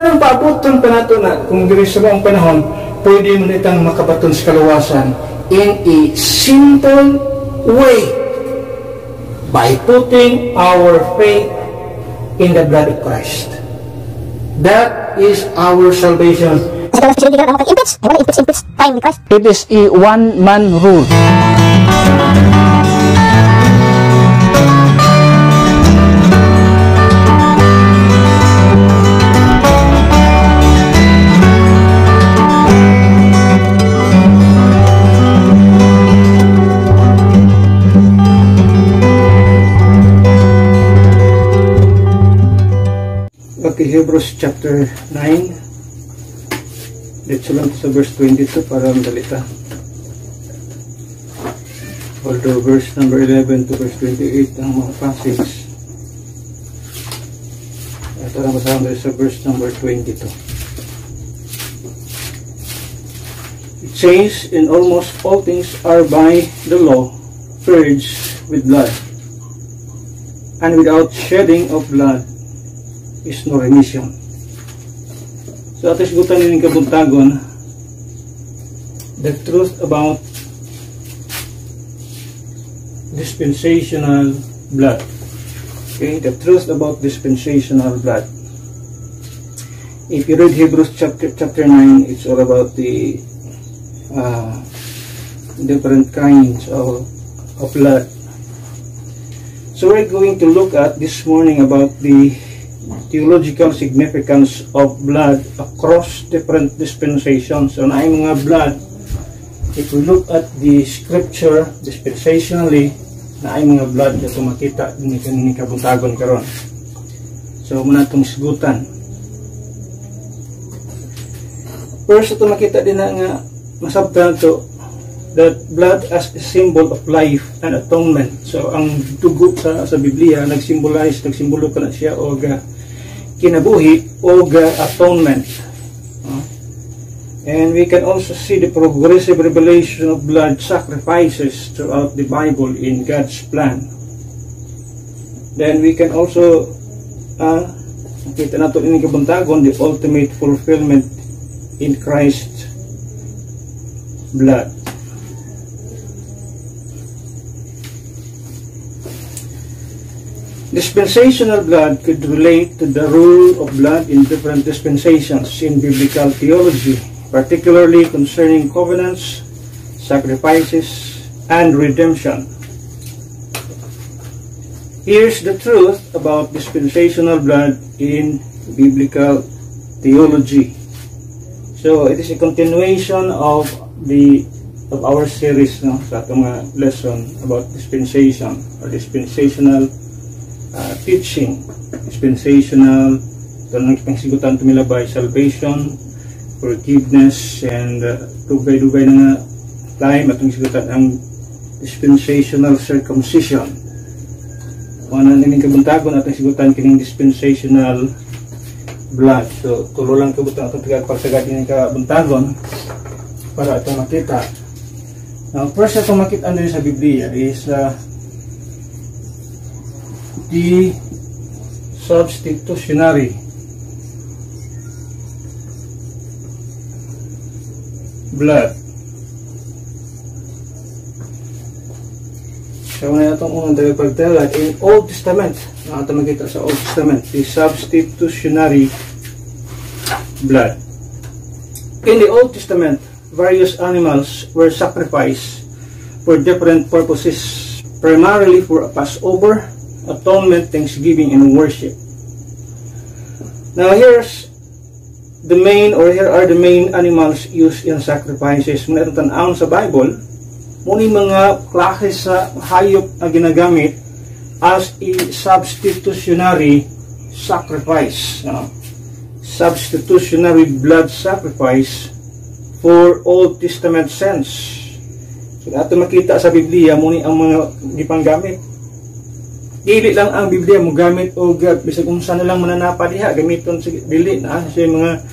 Ang paabuton pa nato na kung diri sa mga panahon, pwede mo itang makabaton sa kaluwasan in a simple way by putting our faith in the blood of Christ. That is our salvation. It is a one-man rule. Okay, Hebrews chapter 9. Dito lang sa verse 22 para madalita. Although verse number 11 to verse 28 ang mga passage. Ito lang masama sa verse number 22. It says, in almost all things are by the law purged with blood, and without shedding of blood is no remission. So atis gutan yung kabuntagon, the truth about dispensational blood. Okay, the truth about dispensational blood. If you read Hebrews chapter 9, it's all about the different kinds of blood. So we're going to look at this morning about the theological significance of blood across different dispensations. So na mga blood, if we look at the scripture dispensationally, na ay mga blood na makita din kanini kabuntagon karon. So muna itong sigutan. First, ito makita din na nga masabtan ito that blood as a symbol of life and atonement. So ang dugo sa Biblia nagsimbolo ka na siya o kinabuhi o atonement. And we can also see the progressive revelation of blood sacrifices throughout the Bible in God's plan. Then we can also nakita nato ini kabuntagon the ultimate fulfillment in Christ's blood. Dispensational blood could relate to the rule of blood in different dispensations in biblical theology, particularly concerning covenants, sacrifices, and redemption. Here's the truth about dispensational blood in biblical theology. So it is a continuation of our series sa atong lesson about dispensation or dispensational teaching. Dispensational, ito nang pangsigutan tumilabay salvation, forgiveness, and dugay-dugay na nga time atong sigutan ang dispensational circumcision. Wala na ning kabuntagon atong sigutan kining dispensational blood. So tulo lang kabutan atong pagpagsagad ning kabuntagon para atong makita. Now first atong makita sa Biblia is the substitutionary blood. So na itong unang pagtala in Old Testament. Ito makita sa Old Testament, the substitutionary blood. In the Old Testament, various animals were sacrificed for different purposes, primarily for a Passover, atonement, thanksgiving, and worship. Now here are the main animals used in sacrifices. Muna itong tanawon sa Bible, muna mga klase sa hayop na ginagamit as a substitutionary sacrifice. Substitutionary blood sacrifice for Old Testament saints. So ato makita sa Biblia, muna ang mga gipanggamit. Dili lang ang Biblia mo gamit o bisag unsa na lang mananapa diha gamiton sa dili na sa mga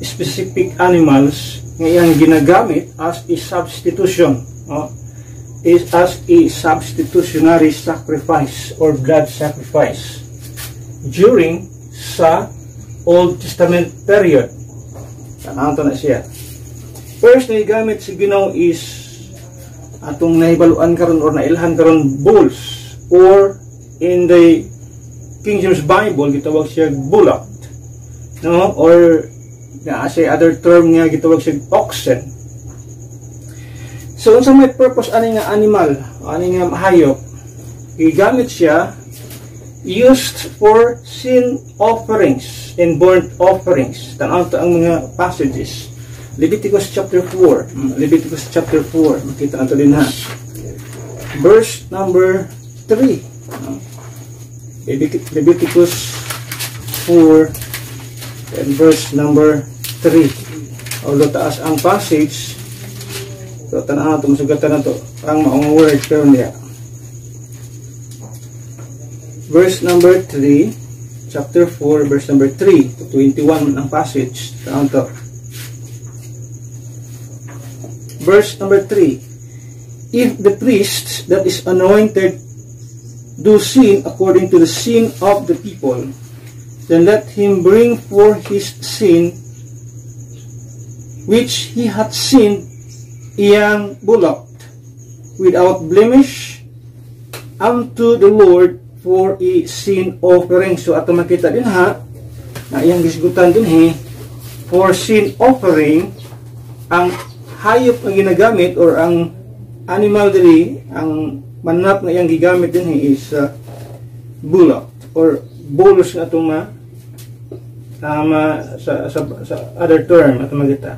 specific animals nga iyang ginagamit as a substitution, is as a substitutionary sacrifice or blood sacrifice during sa Old Testament period. Tanaw to na siya. First na gamit si Ginoo is atong nahibaluan karon or nailhan karon bulls, or in the King James Bible gitawag siya bullock, no, or siya other term nga gitawag siya oxen. So unsa may purpose ani nga animal, ani nga hayop, gigamit siya used for sin offerings and burnt offerings. Tanaw to ang mga passages. Leviticus chapter 4. Leviticus chapter 4. Makita nato din ha. Verse number 3. Leviticus 4 and verse number 3. Although taas ang passage, so tanaw nato, masugatan na to ang maong word pero niya. Verse number 3, chapter 4, verse number 3 to 21 ang passage. Tanaw to. Verse number 3. If the priest that is anointed do sin according to the sin of the people, then let him bring for his sin which he hath sinned iyang bullock without blemish unto the Lord for a sin offering. So ato makita din ha na iyang gisgutan din for sin offering, ang hayop na ginagamit or ang animal diri, ang manap na iyang gigamit din is bullock or bulls na itong sa other term ato makita.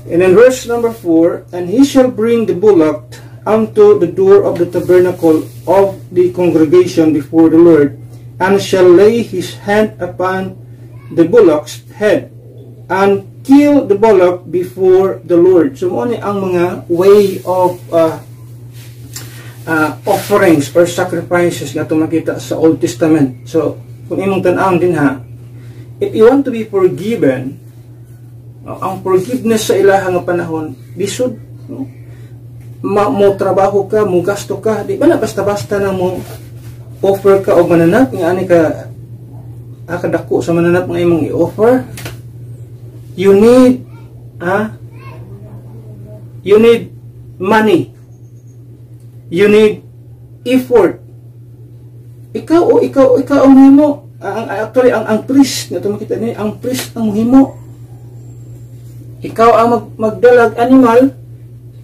And in verse number 4, and he shall bring the bullock unto the door of the tabernacle of the congregation before the Lord, and shall lay his hand upon the bullock's head, and kill the bullock before the Lord. So mo ni ang mga way of offerings or sacrifices nga makita sa Old Testament. So kung imong tan-awon din ha, if you want to be forgiven, ang forgiveness sa ilahang panahon, bisod, no? Mo trabaho ka, mo gasto ka, di ba na basta-basta na mo offer ka o mananap, nga ani ka akadako sa mananap nga imong i-offer. You need money. You need effort. Ikaw ang himo. Actually ang priest nga makita ni, ang priest ang himo. Ikaw ang magdalag animal.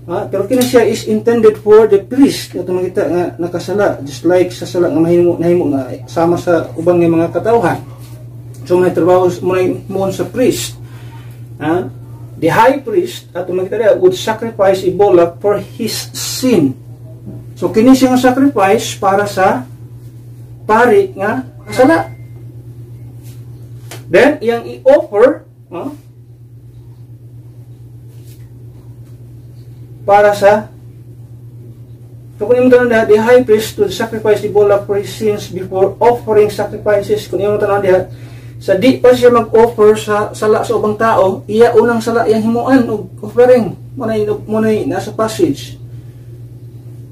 Pero kina siya is intended for the priest nga makita nga nakasala, just like sa sala nga nahimo nga sama sa ubang nga mga katawhan. So may trabaho mo sa priest. The high priest at makita would sacrifice a bullock for his sin. So kini siya nga sacrifice para sa pari nga kasala. Then yang i-offer para sa, so kung yung tanong na, the high priest would sacrifice the bullock for his sins before offering sacrifices. Kung yung tanong na, sa di pa siya mag-offer sa sala sa ubang tao, iya unang sala yang himuan o offering. Munay nasa passage.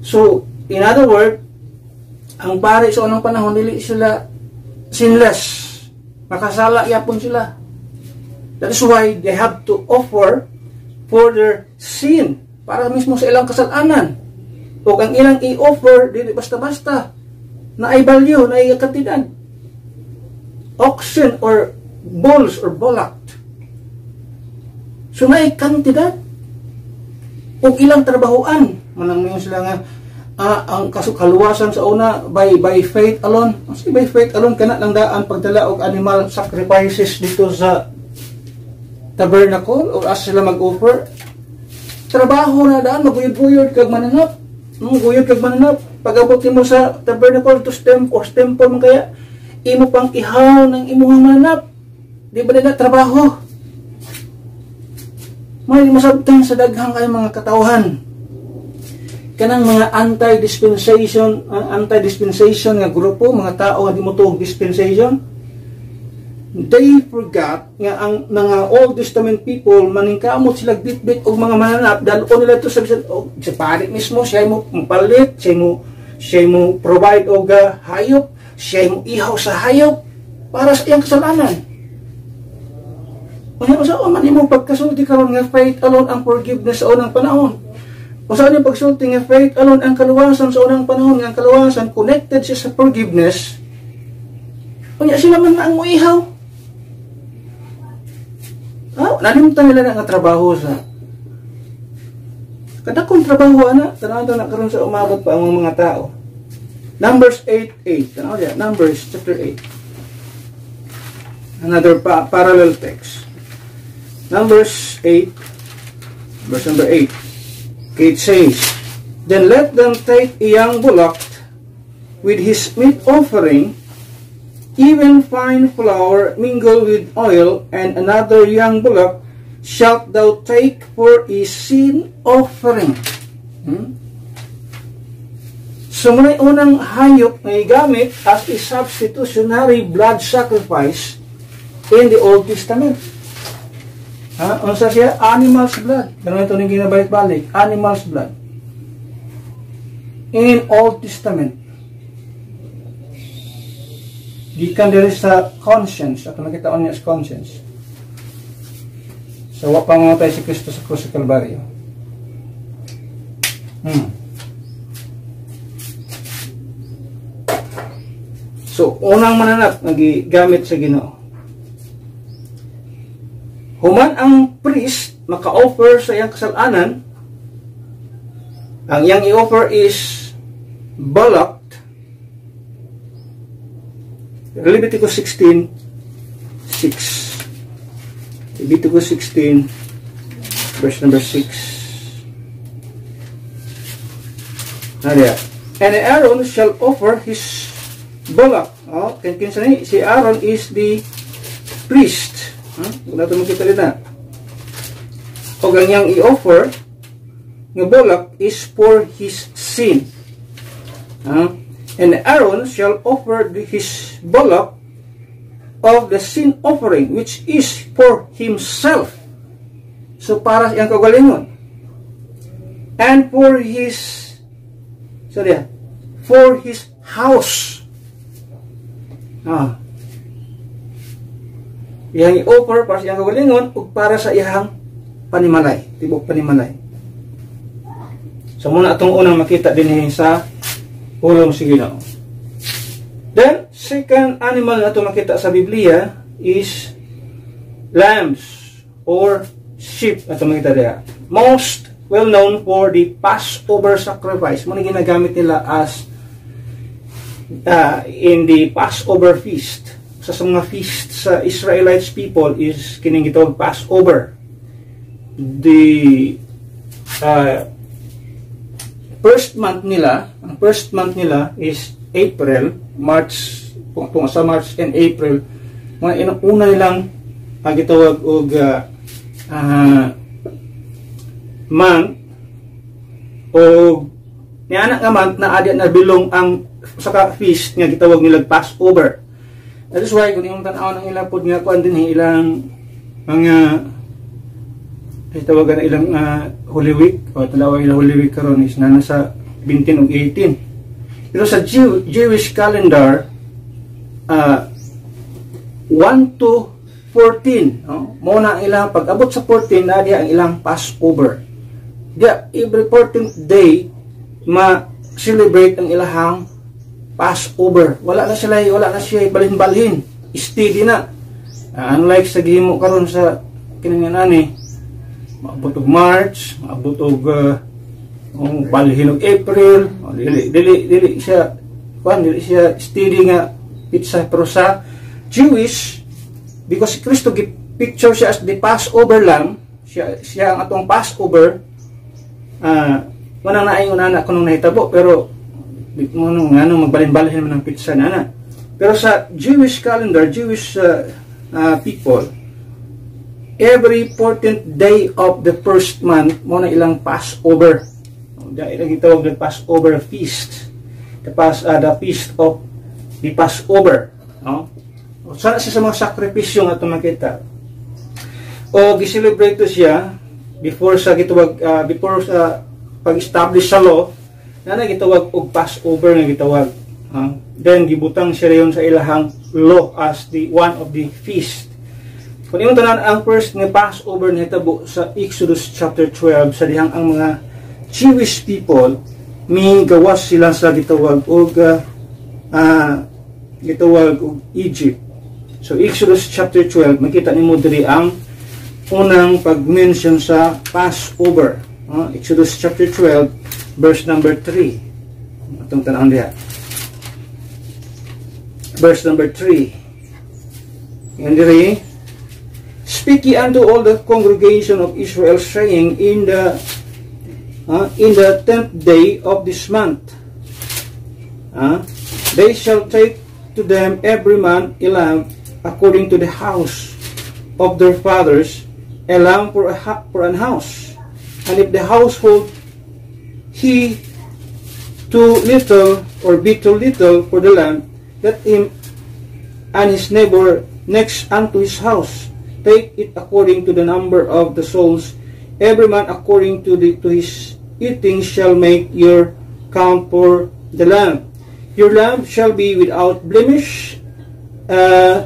So, in other word, ang pari sa unang panahon, dili sila sinless. Makasala yapon sila. That is why they have to offer for their sin, para mismo sa ilang kasalanan. O ang ilang i-offer, dili basta-basta, na ay value, na ay kantidad. Oxen or bulls or bullock. So na ay kantidad. O ilang trabahoan. Manang ngayon sila nga, ang kaluwasan sa una, by faith alone. Kasi by faith alone, kana lang daan pagdala og animal sacrifices dito sa tabernacle, o as sila mag-offer. Trabaho na daan, maguyod-uyod kag mananap. Guyod kag mananap. Pag-abot mo sa tabernacle to temple man kaya, imo pang ihaw ng imuhang mananap. Di ba nila trabaho? May masabtan sa daghang kay mga katawhan. Kanang mga anti-dispensation nga grupo, mga tao nga di mo to dispensation, they forgot nga ang mga Old Testament people maningkamot sila bit-bit og mga mananap, dalo nila to sa pari mismo, siya mo palit, siya mo provide og hayop, siya mo ihaw sa hayop. para sa iyang kasalanan. Kaya sa man imong pagkasulti karon nga faith alone ang forgiveness sa unang panahon. Usa ni pagsulti nga faith alone ang kaluwasan sa unang panahon, nga ang kaluwasan connected siya sa forgiveness. Kanya sila man ang muihaw. Nalimtan nila nga trabaho sa kadakong trabaho ana, tanaw na karon sa umabot pa ang mga tao. Numbers 8:8. Tanaw dia, Numbers chapter 8. Another parallel text. Numbers 8 verse number 8. It says, "Then let them take a young bullock with his meat offering, even fine flour mingled with oil, and another young bullock shalt thou take for a sin offering." So muna unang hayop na igamit as a substitutionary blood sacrifice in the Old Testament. Unsa siya? Animal's blood. Ganun ito nang ginabalik-balik. Animal's blood. In Old Testament. Gikan diri sa conscience. At makitaon niya sa conscience. So, pangamatay si Kristo sa krus sa Kalbaryo. So, unang mananap, nagigamit sa Ginoo. Human ang priest maka-offer sa iyang kasalanan, ang iyang i-offer is bullock. Leviticus 16:6. Leviticus 16 verse number 6. And Aaron shall offer his bullock. Si Aaron is the priest. Kung natin makita rin na. O ganyang i-offer ng bullock is for his sin. And Aaron shall offer his bullock of the sin offering, which is for himself. So para siyang kagalingon. And for his house. Iyang i-offer para sa iyang kagalingon o para sa iyang panimalay, tibok panimalay. So muna itong unang makita din sa pulong sa Ginoo. Then, second animal na ito makita sa Biblia is lambs or sheep na ito makita diya. Most well known for the Passover sacrifice. Muna ginagamit nila as in the Passover feast. Sa mga feast sa Israelites people is kining gitawag Passover. The first month nila is April, March, sa March and April. Mga una nilang gitawag og month o niana nga month na adya na bilong ang saka feast nga gitawag nila Passover. That is why, kung yung tanaw ng ilang pod nga kuan din ilang mga tawagan na ilang Holy Week o talaway na Holy Week karon is na nasa 20 ug 18. Pero sa Jewish calendar 1 to 14, mo na ilang pag-abot sa 14 na diya ang ilang Passover. Diya every 14th day ma-celebrate ang ilahang Passover. Wala na siya balhin-balhin. Steady na. Unlike sa gihimo karon sa kinanganani, maabot og March, maabot og balhin og April, dili siya steady nga pizza. Pero sa Jewish, because Kristo picture siya as the Passover lamb, siya ang atong Passover. Manang naingon na kunong nahitabo, pero magbalhin-balhin man ng pizza na. Pero sa Jewish calendar, Jewish people, every 14th day of the first month, mo na ilang Passover. Ilang itawag ng Passover feast. The feast of the Passover. Sana siya sa mga sakripisyo nga ito makita. O giselebrate siya before sa pag-establish sa law, na gitawag og Passover nga gitawag. then gibutang siya rayon sa ilahang law as the one of the feast. Kung imong tanan ang first nga Passover na hitabo sa Exodus chapter 12, sa dihang ang mga Jewish people migawas sila sa gitawag og Egypt. So Exodus chapter 12, makita nimo diri ang unang pag-mention sa Passover. Exodus chapter 12 verse number 3. Atong tanawon diha. Verse number 3. And diri, speak ye unto all the congregation of Israel, saying, in the 10th day of this month, they shall take to them every man a lamb according to the house of their fathers, a lamb for an house. And if the household he too little or be too little for the lamb, let him and his neighbor next unto his house take it according to the number of the souls. Every man according to his eating shall make your count for the lamb. Your lamb shall be without blemish,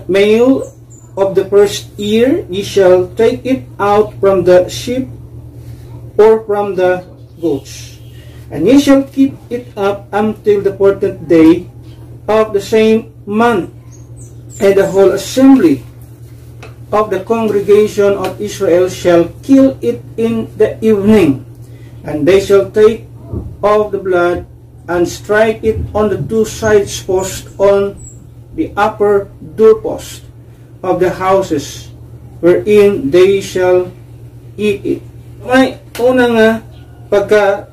male of the first year. Ye shall take it out from the sheep or from the goats, and ye shall keep it up until the 14th day of the same month. And the whole assembly of the congregation of Israel shall kill it in the evening, and they shall take of the blood and strike it on the two sides posts on the upper doorpost of the houses wherein they shall eat it. May unang pagka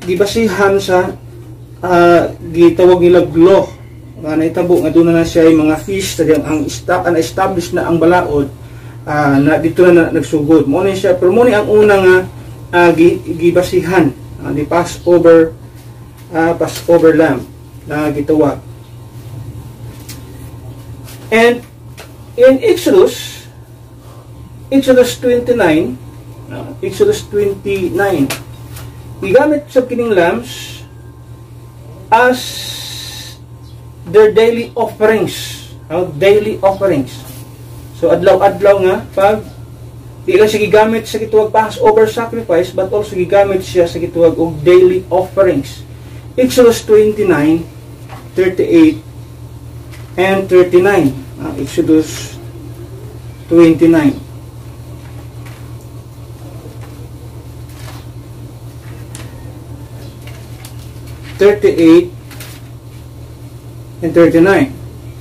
gibasihan sa gitawag nila law nga naitabo nga doon na siya yung mga feast ang establish na ang balaod na dito na nagsugod mo na siya, pero mo ni ang unang gibasihan the Passover lamb na gitawag. And in Exodus 29, gigamit sa kining lambs as their daily offerings. Daily offerings. So adlaw-adlaw nga pag di lang siya gigamit sa gituwag Passover sacrifice, but also gigamit siya sa gituwag og daily offerings. Exodus 29, 38 and 39. Exodus 29. And 39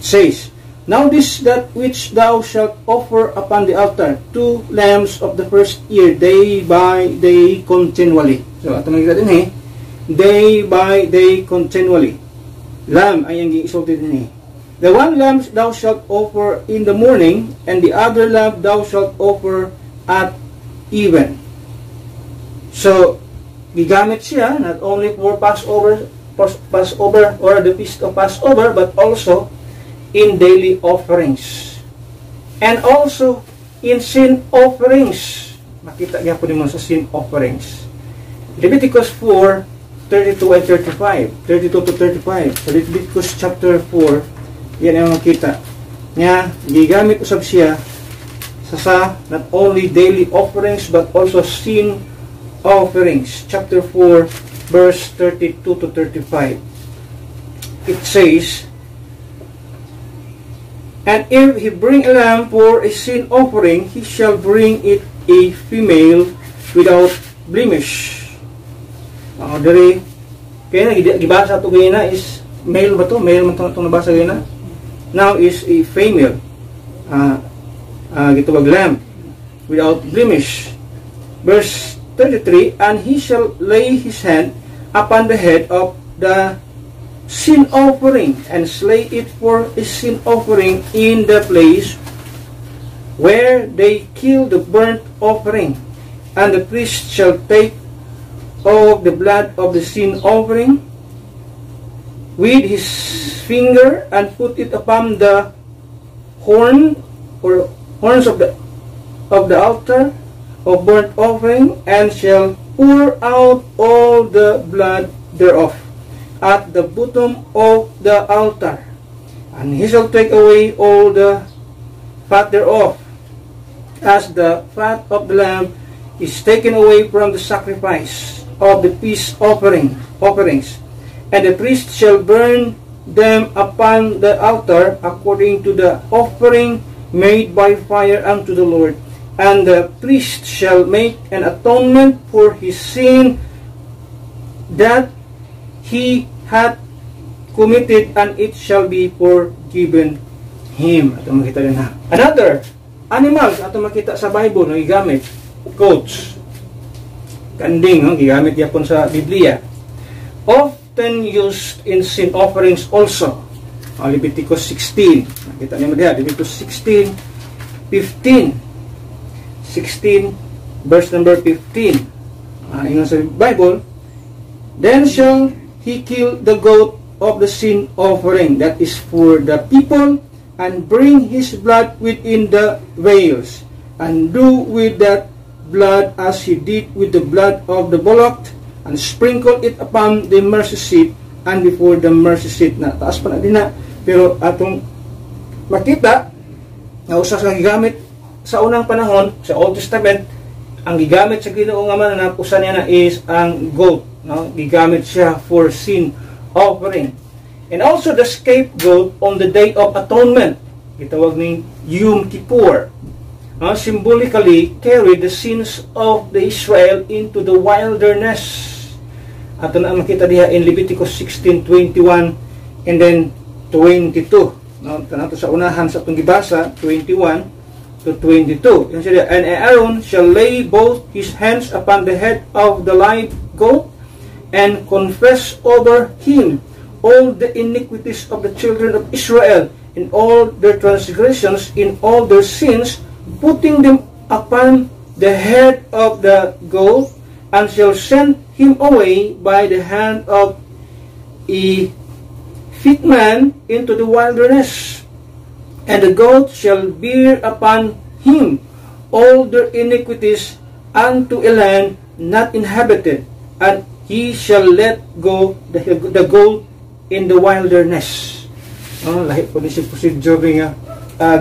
says, now this that which thou shalt offer upon the altar, 2 lambs of the first year, day by day continually. So ato makita din day by day continually. Lamb ay ang giisulti din The one lamb thou shalt offer in the morning, and the other lamb thou shalt offer at even. So gigamit siya not only for Passover or the feast of Passover, but also in daily offerings and also in sin offerings. Makita gyapon mo sa sin offerings. Leviticus 4, 32 and 35, 32 to 35. So Leviticus chapter 4, yan ang makita nga gigamit usab siya sa not only daily offerings but also sin offerings. Chapter 4 verse 32 to 35. It says, and if he bring a lamb for a sin offering, he shall bring it a female without blemish. Dari kaya na gibasa ito gayna is male ba to? Male man itong nabasa gayna. Now is a female gitawag lamb without blemish. Verse 33, and he shall lay his hand upon the head of the sin offering and slay it for a sin offering in the place where they kill the burnt offering, and the priest shall take of the blood of the sin offering with his finger and put it upon the horn or horns of the altar of burnt offering, and shall pour out all the blood thereof at the bottom of the altar, and he shall take away all the fat thereof, as the fat of the lamb is taken away from the sacrifice of the peace offerings, and the priest shall burn them upon the altar according to the offering made by fire unto the Lord. And the priest shall make an atonement for his sin that he hath committed, and it shall be forgiven him. Ato makita din ha. Another animals ato makita sa Bible na gigamit, goats, kanding, gigamit yapon sa Biblia. Often used in sin offerings also. Leviticus 16. Nakita niyo diha, Leviticus 16, 15. 16 verse number 15. Ingon sa Bible, then shall he kill the goat of the sin offering that is for the people, and bring his blood within the veils, and do with that blood as he did with the blood of the bullock, and sprinkle it upon the mercy seat and before the mercy seat. Na taas pa na din na, pero atong makita na usa sa gigamit sa unang panahon sa Old Testament, ang gigamit sa Ginoo nga mananap usa niya na is ang goat, no? Gigamit siya for sin offering. And also the scapegoat on the Day of Atonement, gitawag ning Yom Kippur, symbolically carried the sins of the Israel into the wilderness. Ato na makita diha in Leviticus 16:21 and then 22. No, kanato sa unahan sa atong gibasa 21 to 22. Yan siya, and Aaron shall lay both his hands upon the head of the live goat and confess over him all the iniquities of the children of Israel in all their transgressions, in all their sins, putting them upon the head of the goat, and shall send him away by the hand of a fit man into the wilderness. And the goat shall bear upon him all their iniquities unto a land not inhabited, and he shall let go the goat in the wilderness. Lahi po ni si procedure nga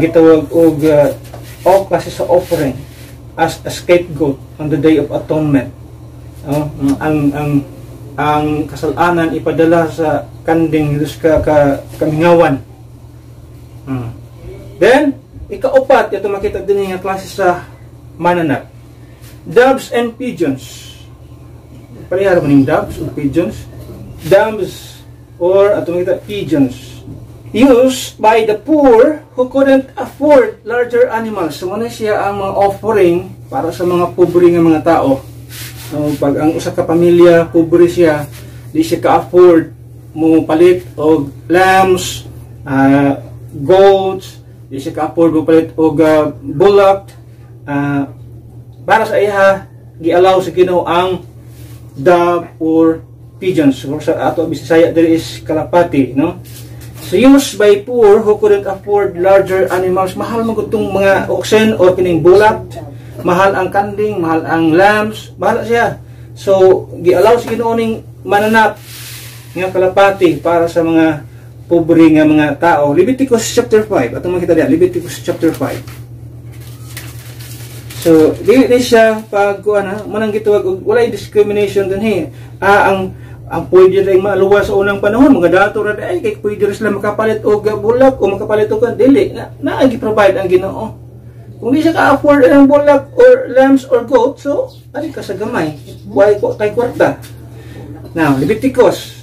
gitawag og kasi sa offering as a scapegoat on the Day of Atonement. Ang kasalanan ipadala sa kanding sa kamingawan. Then, ikaupat, ito makita din nga klase sa mananap. Doves and pigeons. Parehara man yung doves or pigeons. Doves or ito makita pigeons. Used by the poor who couldn't afford larger animals. So, muna siya ang mga offering para sa mga pobre nga mga tao. Pag ang usa ka pamilya, pobre siya, di siya ka-afford mo palit og lambs, goats, di siya ka-afford mo palit og bullock, para sa iya gi-allow sa Ginoo ang dove or pigeons, or sa ato Bisaya there is kalapati, no? So used by poor who couldn't afford larger animals. Mahal mo itong mga oxen or kining bullock, mahal ang kanding, mahal ang lambs, mahal siya. So gi-allow sa Ginoo ning mananap nga kalapati para sa mga pobre nga mga tao. Leviticus chapter 5. Atong makita diyan, Leviticus chapter 5. So, dili siya pag manang gituwag og walay discrimination dinhi. Ang pwede ring maluwas sa unang panahon, mga dato ra ay kay pwede sila makapalit og bulak o makapalit og dili na gi-provide ang Ginoo. Kung di siya ka-afford ng bulak or lambs or goat, so ali ka sa gamay. Why ko tay kwarta. Now, Leviticus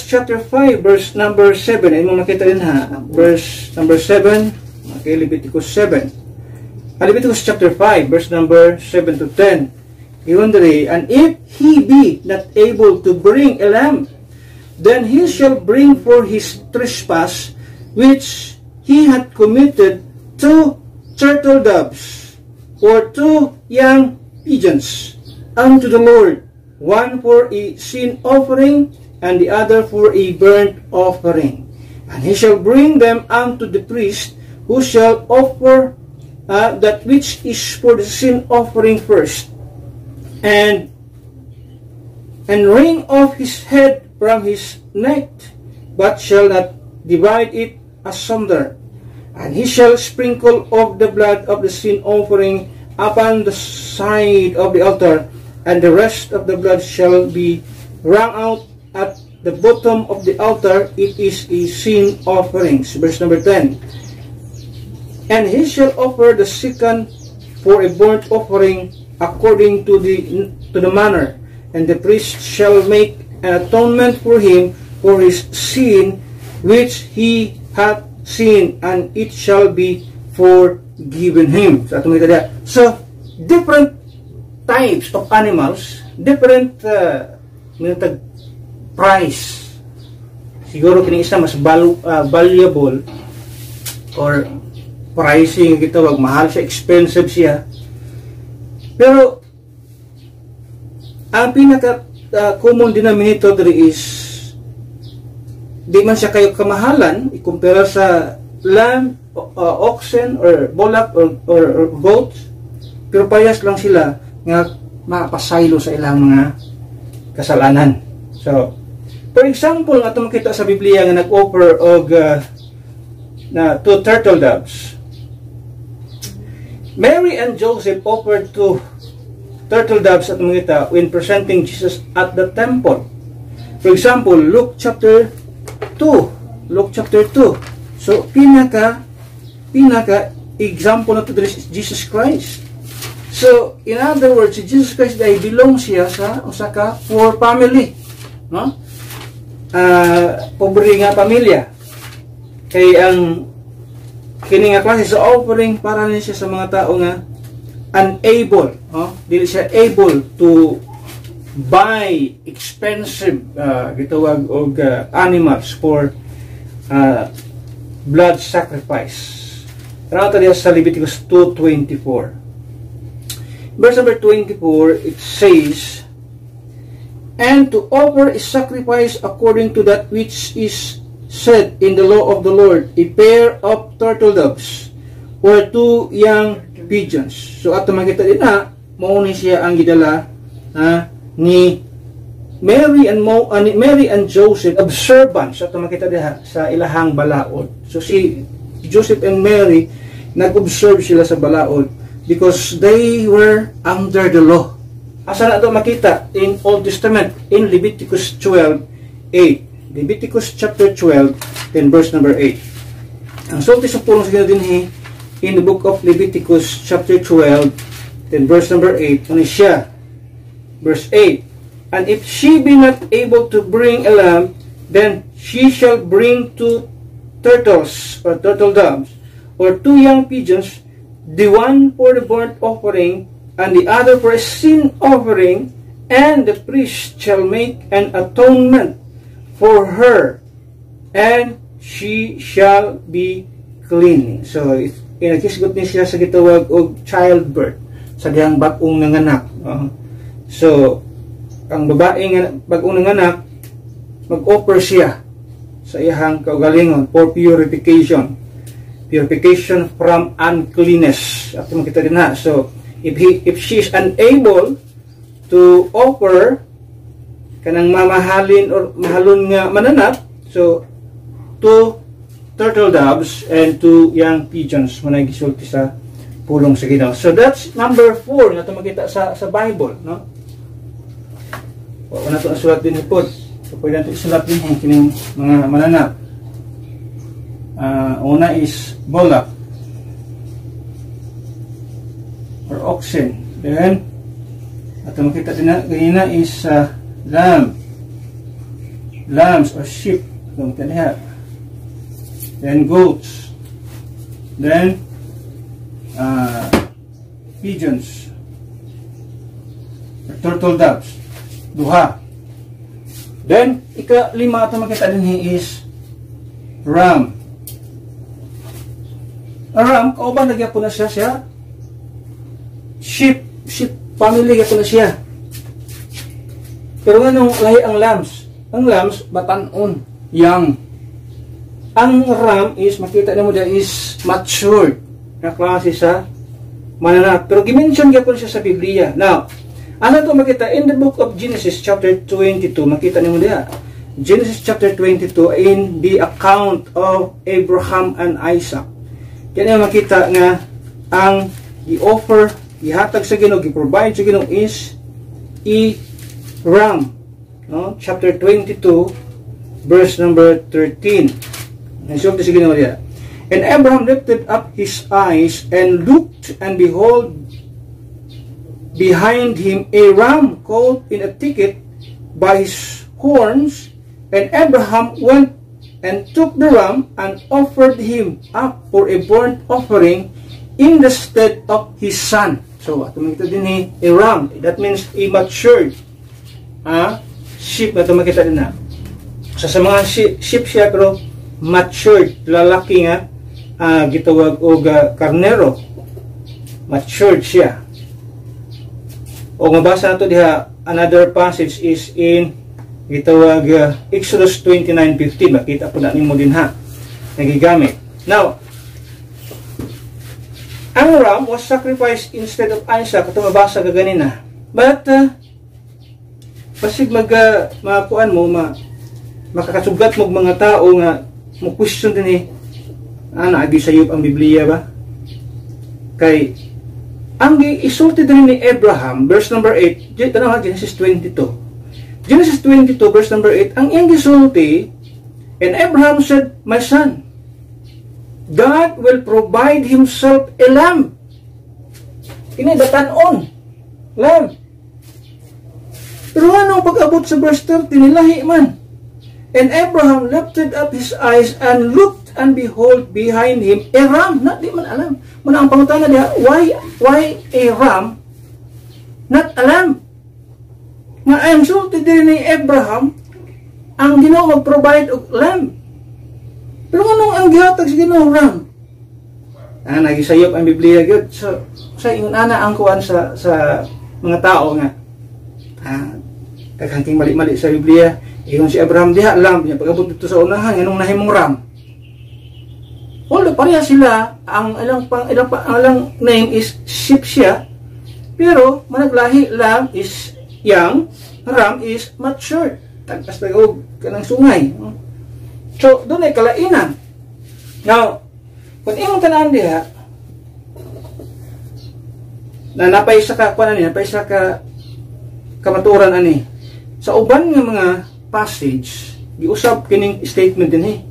chapter 5 verse number 7. Ay mo makita din ha. Verse number 7. Okay, Leviticus 7. Leviticus chapter 5 verse number 7 to 10. And if he be not able to bring a lamb, then he shall bring for his trespass which he had committed 2 turtle doves or 2 young pigeons unto the Lord, one for a sin offering and the other for a burnt offering. And he shall bring them unto the priest, who shall offer that which is for the sin offering first, and wring off his head from his neck, but shall not divide it asunder. And he shall sprinkle of the blood of the sin offering upon the side of the altar, and the rest of the blood shall be wrung out at the bottom of the altar. It is a sin offering. Verse number 10. And he shall offer the second for a burnt offering according to the manner, and the priest shall make an atonement for him for his sin which he hath sinned, and it shall be forgiven him. So different types of animals, different price. Siguro kini isa mas valuable or pricing gitawag, mahal siya, expensive siya. Pero ang pinaka common denominator is di man siya kayo kamahalan ikumpara sa lamb, oxen or bullock or goat, pero parehas lang sila nga mapasaylo sa ilang mga kasalanan. So for example, nga itong makita sa Biblia nga nag-offer og na 2 turtle doves. Mary and Joseph offered 2 turtle doves at makita when presenting Jesus at the temple. For example, Luke chapter 2. So pinaka example na to is Jesus Christ. So in other words, si Jesus Christ ay belong siya sa usa ka poor family, no? Pobre nga pamilya. Kay ang kini nga klase sa offering para ni siya sa mga tao nga unable, no? Dili siya able to buy expensive gitawag og animals for blood sacrifice. Tanaw ta diya sa Leviticus 2:24. Verse number 24, it says, and to offer a sacrifice according to that which is said in the law of the Lord, a pair of turtle doves or 2 young pigeons. So ato makita din na mao ni siya ang gidala ni Mary and Joseph observance ato makita diha sa ilahang balaod. So si Joseph and Mary nag-observe sila sa balaod because they were under the law. Asa na ito makita in Old Testament in Leviticus 12:8. Leviticus chapter 12 then verse number 8. Ang sulti sa pulong sa dinhi in the book of Leviticus chapter 12 then verse number 8 ano siya? Verse 8. And if she be not able to bring a lamb, then she shall bring 2 turtles or turtle doves or 2 young pigeons, the one for the burnt offering and the other for a sin offering, and the priest shall make an atonement for her, and she shall be clean. So inakisgot ni siya sa gitawag og childbirth, sa dihang bag-ong nanganak. So ang babae nga bag-ong nanganak, mag-offer siya sa iyang kaugalingon for purification from uncleanness. At makita din na. So if she is unable to offer kanang mamahalin or mahalon nga mananap, so 2 turtle doves and 2 young pigeons manay gisulti sa pulong sa Ginoo. So that's number 4 nga makita sa Bible, no? Wala na ito sulat din po. So pwede natin isulat din ang kining mga mananap. Una is bullock or oxen. Then at makita din na ganina is lambs or sheep. Then goats. Then pigeons or turtle doves. Duha. Then ika-5 ito makita din is ram. A ram, kauban nagyapon na siya sheep family gyapon na siya. Pero nganong lahi ang lambs? Ang lambs batan-on, young. Ang ram is makita nimo dia is matured na klase sa mananap. Pero gimension gyapon siya sa Biblia. Now, ano to makita in the book of Genesis chapter 22, makita nimo dia Genesis chapter 22 in the account of Abraham and Isaac. Kaya makita nga ang i-offer, ihatag sa Ginoo, i-provide sa Ginoo is ram. No? Chapter 22 verse number 13. Nasulti sa Ginoo diya. And Abraham lifted up his eyes and looked, and behold, behind him a ram caught in a thicket by his horns. And Abraham went and took the ram and offered him up for a burnt offering in the stead of his son. So, ato makita din a ram. That means a matured sheep na ito makita din na. So, sa mga sheep siya, pero matured, lalaki nga, gitawag og karnero. Matured siya. O mabasa nato diha, another passage is in gitawag Exodus 29:15. Makita po na nimo din ha. Nagigamit. Now, ang ram was sacrificed instead of Isaac. Ito mabasa ka ganina. But, pasig makuan mo, makakasugat mo mga tao nga, mo question din naagi sayop ang Biblia ba? Kay, ang isulti din ni Abraham, verse number 8, tanaw Genesis 22. Genesis 22 verse number 8, ang iyang gisulti, and Abraham said, my son, God will provide himself a lamb. Ini datanon, lamb. Pero anong pag-abot sa verse 30, nilahi man. And Abraham lifted up his eyes and looked, and behold, behind him a ram. Di man alam. Muna ang pangutana niya, why a ram, not a lamb? Nga ang sulti din ni Abraham, ang Ginoo mag-provide og lamb. Pero anong ang gihatag sa Ginoo ram? Nagisayop ang Biblia gyud. So sa ingon ana ang kuan sa mga tao nga kakanting mali-mali sa Biblia. Ingon si Abraham diha lamb niya pag-abot dito sa unahan nganong nahimong ram. Although pareha sila, ang ilang name is sheep siya, pero managlahi lamb is young, ram is mature. Tagpas taog kanang sungay. So, doon ay kalainan. Now, kung imong tanan diha, na napay sa napay sa kamaturan ani. Sa uban nga mga passage, giusab kining statement din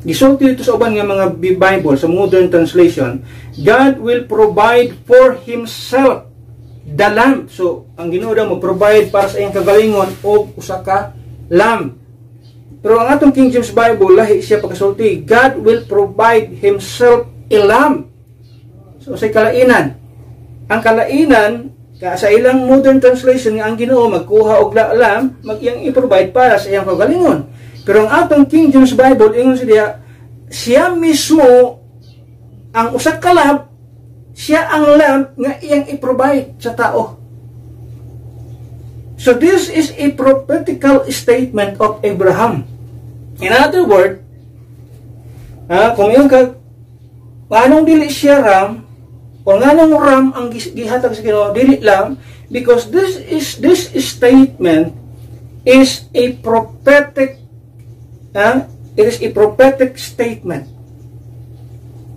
Gisulti dito sa uban nga mga Bible sa modern translation, God will provide for himself the lamb. So, ang Ginoo daw mag-provide para sa iyang kagalingon o usa ka lamb. Pero ang atong King James Bible, lahi siya pagkasulti, God will provide himself a lamb. So, sa kalainan. Ang kalainan, sa ilang modern translation nga ang Ginoo magkuha og lamb, mag-iyang i-provide para sa iyang kagalingon. Pero ang atong King James Bible, ingon siya mismo ang usa ka lamb, siya ang lamb nga iyang i-provide sa tao. So this is a prophetical statement of Abraham. In other words, kung yung anong dili siya ram, o anong ram ang gihatag sa Ginoo, dili lamb, because this statement is a prophetic, it is a prophetic statement.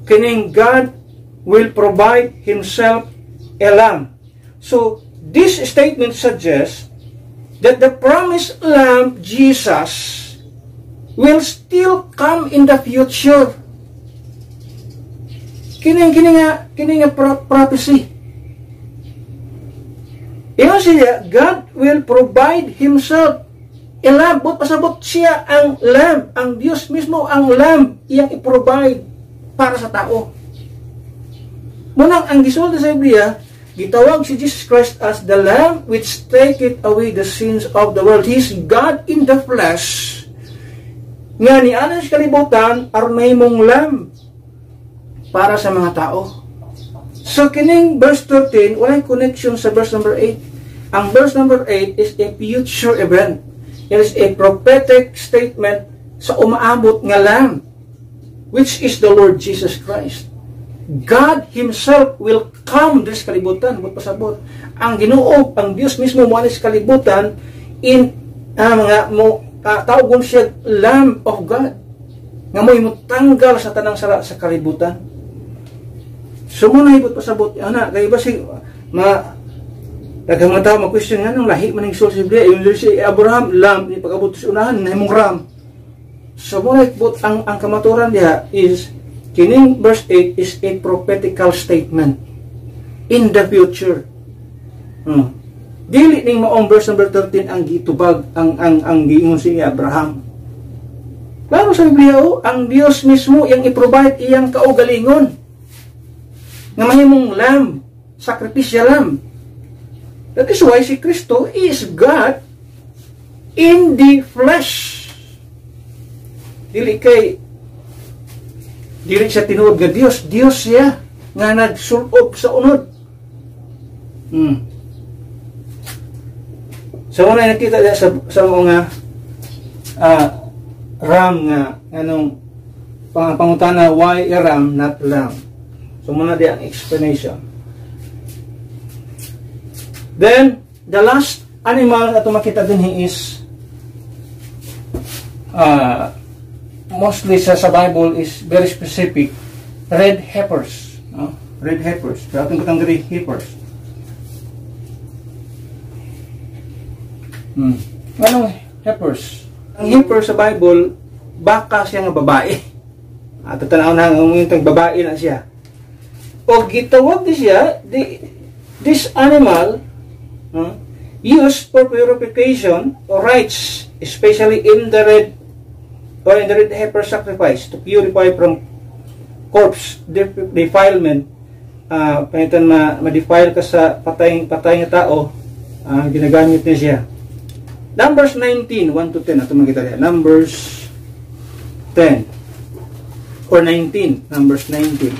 Kining God will provide himself a lamb. So, this statement suggests that the promised lamb, Jesus, will still come in the future. Kining prophecy. Iyon siya, God will provide himself a lamb. Pasabot siya ang lamb. Ang Diyos mismo ang lamb iyang i-provide para sa tao. Munang ang gisulti sa Biblia, gitawag si Jesus Christ as the Lamb which taketh away the sins of the world. He is God in the flesh. Nga ni anan sa kalibutan, armay mong lamb para sa mga tao. So, kining verse 13, walang connection sa verse number 8. Ang verse number 8 is a future event. It is a prophetic statement sa umaabot nga lamb, which is the Lord Jesus Christ. God himself will come this kalibutan. Pasabot ang Ginoo, ang Dios mismo mo sa kalibutan in tawgon siya Lamb of God nga mo'y mutanggal sa tanang sara sa kalibutan. So mo nahibot pasabot ana kay basig daghang mga tao mag-question nga nung lahi man ning soul si Abraham lamb ni pag-abot sa unahan nahimong ram. So mo nahibot ang kamaturan diha is kining verse 8 is a prophetical statement in the future. Dili ning maong verse number 13 ang gitubag ang giingon si Abraham. Klaro sa Biblia, ang Diyos mismo yang i-provide iyang kaugalingon nga mahimong lamb, sacrificial lamb. That is why si Kristo is God in the flesh. Dili siya tinuod nga Dios, Dios siya nga nagsulob sa unod. So muna nakita sa mga ram nga anong pangutana why a ram not lamb. So muna di ang explanation. Then the last animal na makita din is mostly sa Bible is very specific, red heifers. Red heifers. Kaya itong katang red heifers. Anong heifers? Ang heifer sa Bible, baka siya nga babae. At tanaw na ang babae na siya. O gitawag din siya, this animal used for purification or rites, especially in the red heifer sacrifice to purify from corpse defilement. Panitan ma-defile ka sa patay nga tao, ginagamit niya siya. Numbers 19, 1 to 10. Ito makita niya. Numbers 10. Or 19. Numbers 19.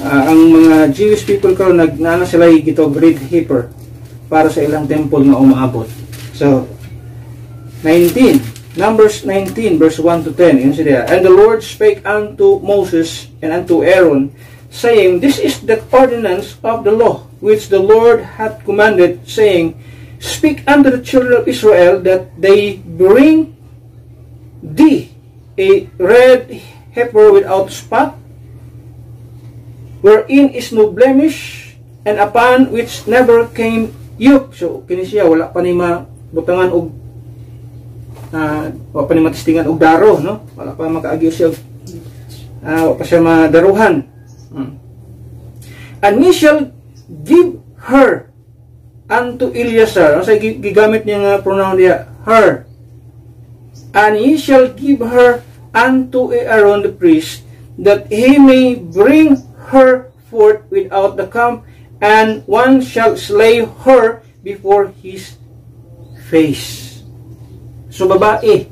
Ang mga Jewish people karon nagnana sila gitog red heifer para sa ilang temple nga umaabot. So, 19. Numbers 19, verse 1 to 10. Yun siya. And the Lord spake unto Moses and unto Aaron, saying, This is the ordinance of the law, which the Lord hath commanded, saying, Speak unto the children of Israel, that they bring thee a red heifer without spot, wherein is no blemish, and upon which never came yoke. So, kini siya, wala pa ni mabutangan og wala pa ni matistingan og daro, no? Wala pa makaagyo siya, wala pa siya madaruhan. And ye shall give her unto Eleazar. Ano sa gigamit niya nga pronoun niya? Her. And ye shall give her unto Aaron the priest, that he may bring her forth without the camp, and one shall slay her before his face. So babae,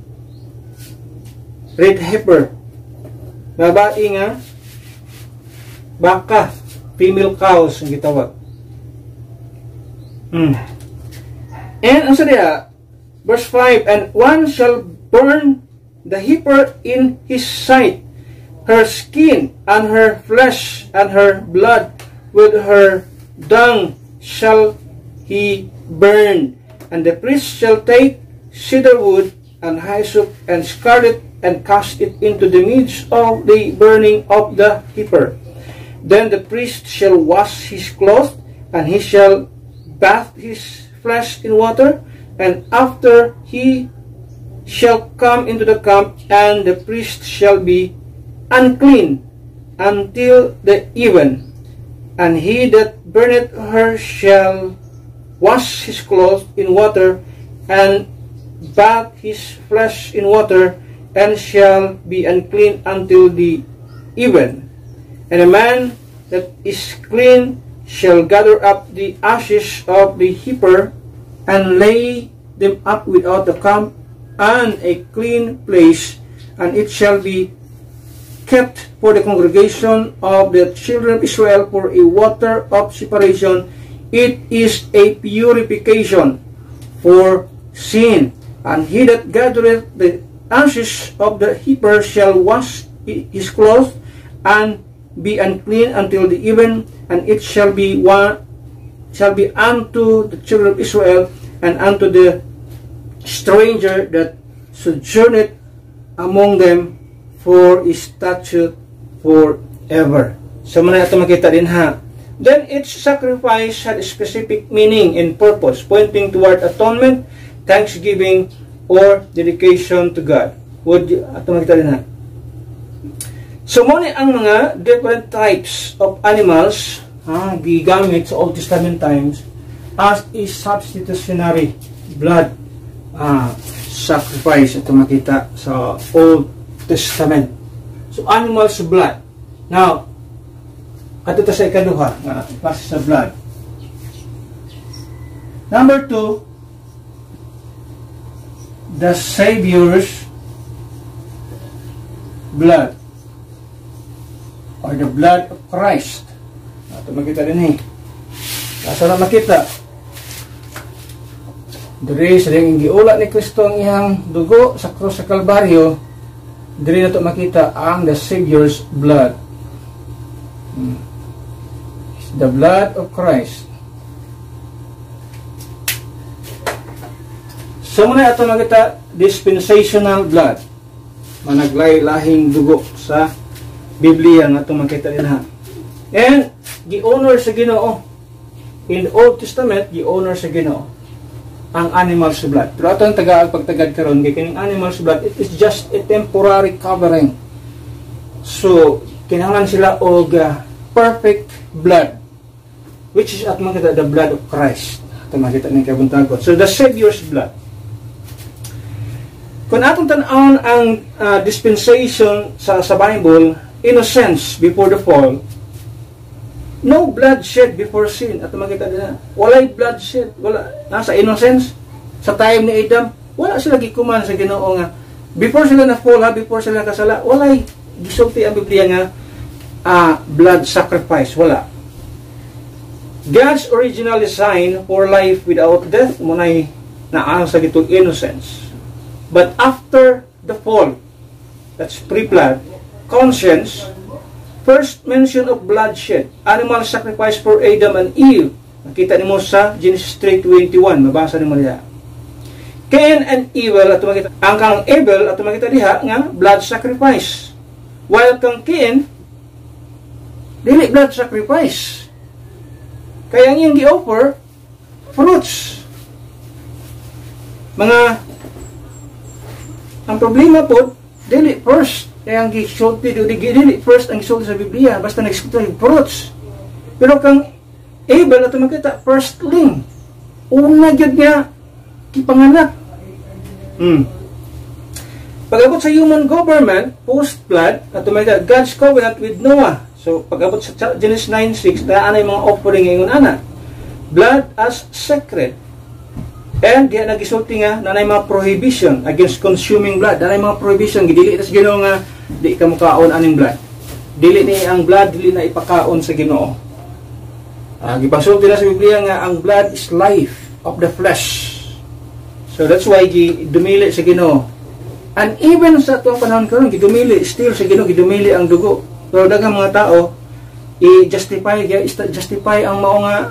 red heifer, babae nga, baka, female cows ang gitawag. And ang sadya, verse 5, and one shall burn the heifer in his sight, her skin and her flesh and her blood with her dung shall he burn. And the priest shall take cedar wood and hyssop and scarlet and cast it into the midst of the burning of the heifer. Then the priest shall wash his clothes, and he shall bathe his flesh in water, and after he shall come into the camp, and the priest shall be unclean until the even. And he that burneth her shall wash his clothes in water, and bathe his flesh in water, and shall be unclean until the even. And a man that is clean shall gather up the ashes of the heifer, and lay them up without the camp, and a clean place, and it shall be kept for the congregation of the children of Israel for a water of separation. It is a purification for sin. And he that gathereth the ashes of the heifer shall wash his clothes, and be unclean until the even, and it shall be shall be unto the children of Israel and unto the stranger that sojourneth among them for a statute forever. So muna ito makita din ha. Then each sacrifice had a specific meaning and purpose, pointing toward atonement, thanksgiving, or dedication to God. Would ito makita din ha. So muna ang mga different types of animals gigamit sa Old Testament times as a substitutionary blood sacrifice. Ito makita sa Old Testament. So animals blood. Now, ato ta sa ikaduha pas sa blood. Number 2, the Savior's blood, or the blood of Christ. Ito makita din Asa na makita? Diri sa ring giula ni Kristo ang iyang dugo sa krus sa Kalbaryo. Diri na ito makita ang the Savior's blood. The blood of Christ. So muna ito makita dispensational blood. Managlay-lahing dugo sa Biblia nga ito makita din And gi-honor sa Ginoo. In the Old Testament, gi-honor sa Ginoo ang animal's blood. Pero ito ang pagtagad karon kay kining animal's blood, it is just a temporary covering. So kinahanglan sila og perfect blood, which is at makita the blood of Christ. Ito makita ng kabuntagon. So the Savior's blood. Kung atong tan-awon ang dispensation sa Bible, innocence before the fall, no bloodshed before sin. At makita din walay bloodshed, wala nasa innocence sa time ni Adam, wala sila gikuman sa Ginoo nga before sila na fall, before sila kasala, walay gisulti ang Biblia nga blood sacrifice, wala. God's original design for life without death munay naang sa gitong innocence. But after the fall, that's pre-flood, conscience, first mention of bloodshed, animal sacrifice for Adam and Eve. Nakita nimo sa Genesis 3:21, mabasa nimo diha. Cain and Abel ato makita. Ang kang Abel ato makita diha nga blood sacrifice. While kang Cain dili blood sacrifice. Kaya ang iyang gi-offer fruits. Ang problema po, dili first kaya ang gisulti dili first ang gisulti sa Biblia basta nagsulti fruits. Pero kang Abel ato makita firstling, una gyud niya kipanganak. Pag-abot sa human government post-flood ato makita God's covenant with Noah. So pag-abot sa Genesis 9:6 anay mga offering ingon ana blood as sacred. And diya nagisulti nga nanay mga prohibition against consuming blood. Nanay mga prohibition gidili tas Ginoo nga di ka mukaon aning blood. Dili ni ang blood dili na ipakaon sa Ginoo. Gipasulti na sa Biblia nga ang blood is life of the flesh. So that's why gidumili sa Ginoo. And even sa tuwang panahon karon gidumili still sa Ginoo gidumili ang dugo. Pero daghang mga tao justify ang mao nga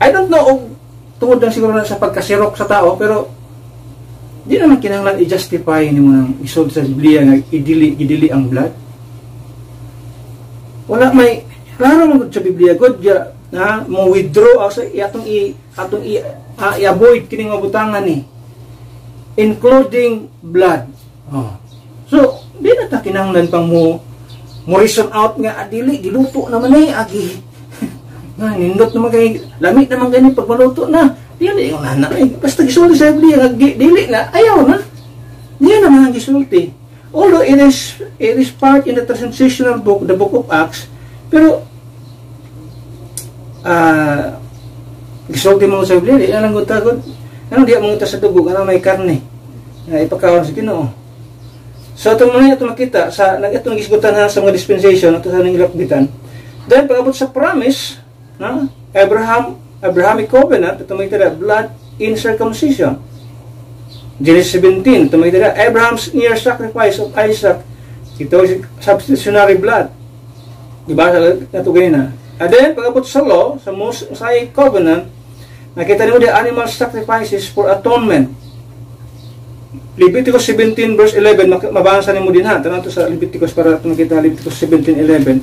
I don't know tungod lang siguro na sa pagkasirok sa tao, pero di naman kinahanglan i-justify nimo nang isod sa Biblia nga idili ang blood. Wala may klaro man sa Biblia god ya na mo withdraw sa atong i-avoid kining mabutangan ni including blood. So di na ta kinahanglan pang mo reason out nga dili giluto naman ay agi nindot naman kay lamig naman gani pag maluto na dili yung nanay basta gisulti sa Biblia dili na ayaw na diyan naman ang gisulti, although it is part in the transitional book, the book of Acts, pero gisulti mo sa Biblia di na lang gutagod ano di mo sa dugo ano may karne na ipakaon sa Ginoo. So ito muna ito makita sa itong gisgutan sa mga dispensation ito sa nang ilakbitan. Then pag-abot sa promise Abrahamic covenant, ito may tira, blood in circumcision. Genesis 17, ito may tira, Abraham's near sacrifice of Isaac, ito substitutionary blood. Diba? Ito ganyan And then, pag-abot sa law, sa Mosaic Covenant, nakita niyo the animal sacrifices for atonement. Leviticus 17 verse 11, mabasa niyo din ha. Tanong to sa Leviticus para makita Leviticus 17:11.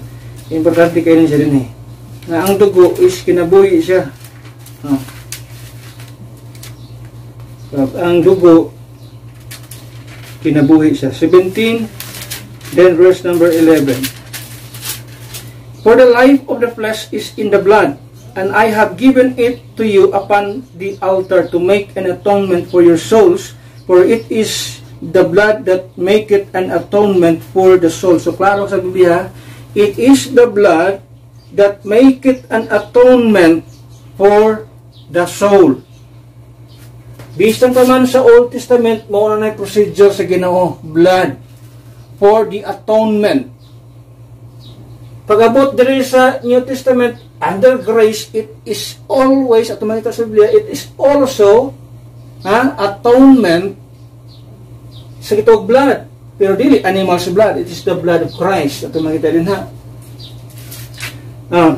Importante kayo niya din na ang dugo is kinabuhi siya. Ang dugo kinabuhi siya. 17, then verse number 11. For the life of the flesh is in the blood, and I have given it to you upon the altar to make an atonement for your souls, for it is the blood that maketh an atonement for the soul. So, klaro sa Biblia, it is the blood that maketh an atonement for the soul. Bisan pa man sa Old Testament, mauna na procedure sa Ginoo, blood for the atonement. Pag-abot diri sa New Testament, under grace, it is always, at tumakita sa Biblia, it is also atonement sa kitog blood. Pero dili animal's blood, it is the blood of Christ. At tumakita din ha.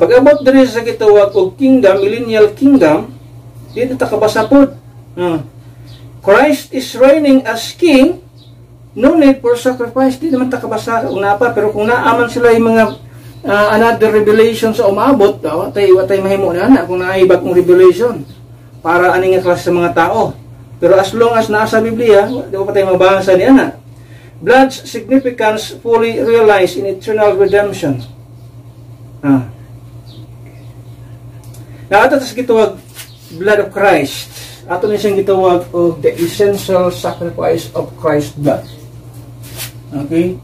Pag-abot diri sa kitawag og kingdom, millennial kingdom, dito takabasa po. Christ is reigning as king, no need for sacrifice. Di naman takabasa una pa, pero kung naaman sila yung mga another revelation sa umabot, watay mahimo na kung naibag mong revelation para aning klas sa mga tao. Pero as long as nasa Biblia, di ba tayo mabasa ni ana. Blood's significance fully realized in eternal redemption. Ato sa gitawag blood of Christ. Ato na siyang gitawag of the essential sacrifice of Christ's blood. Okay?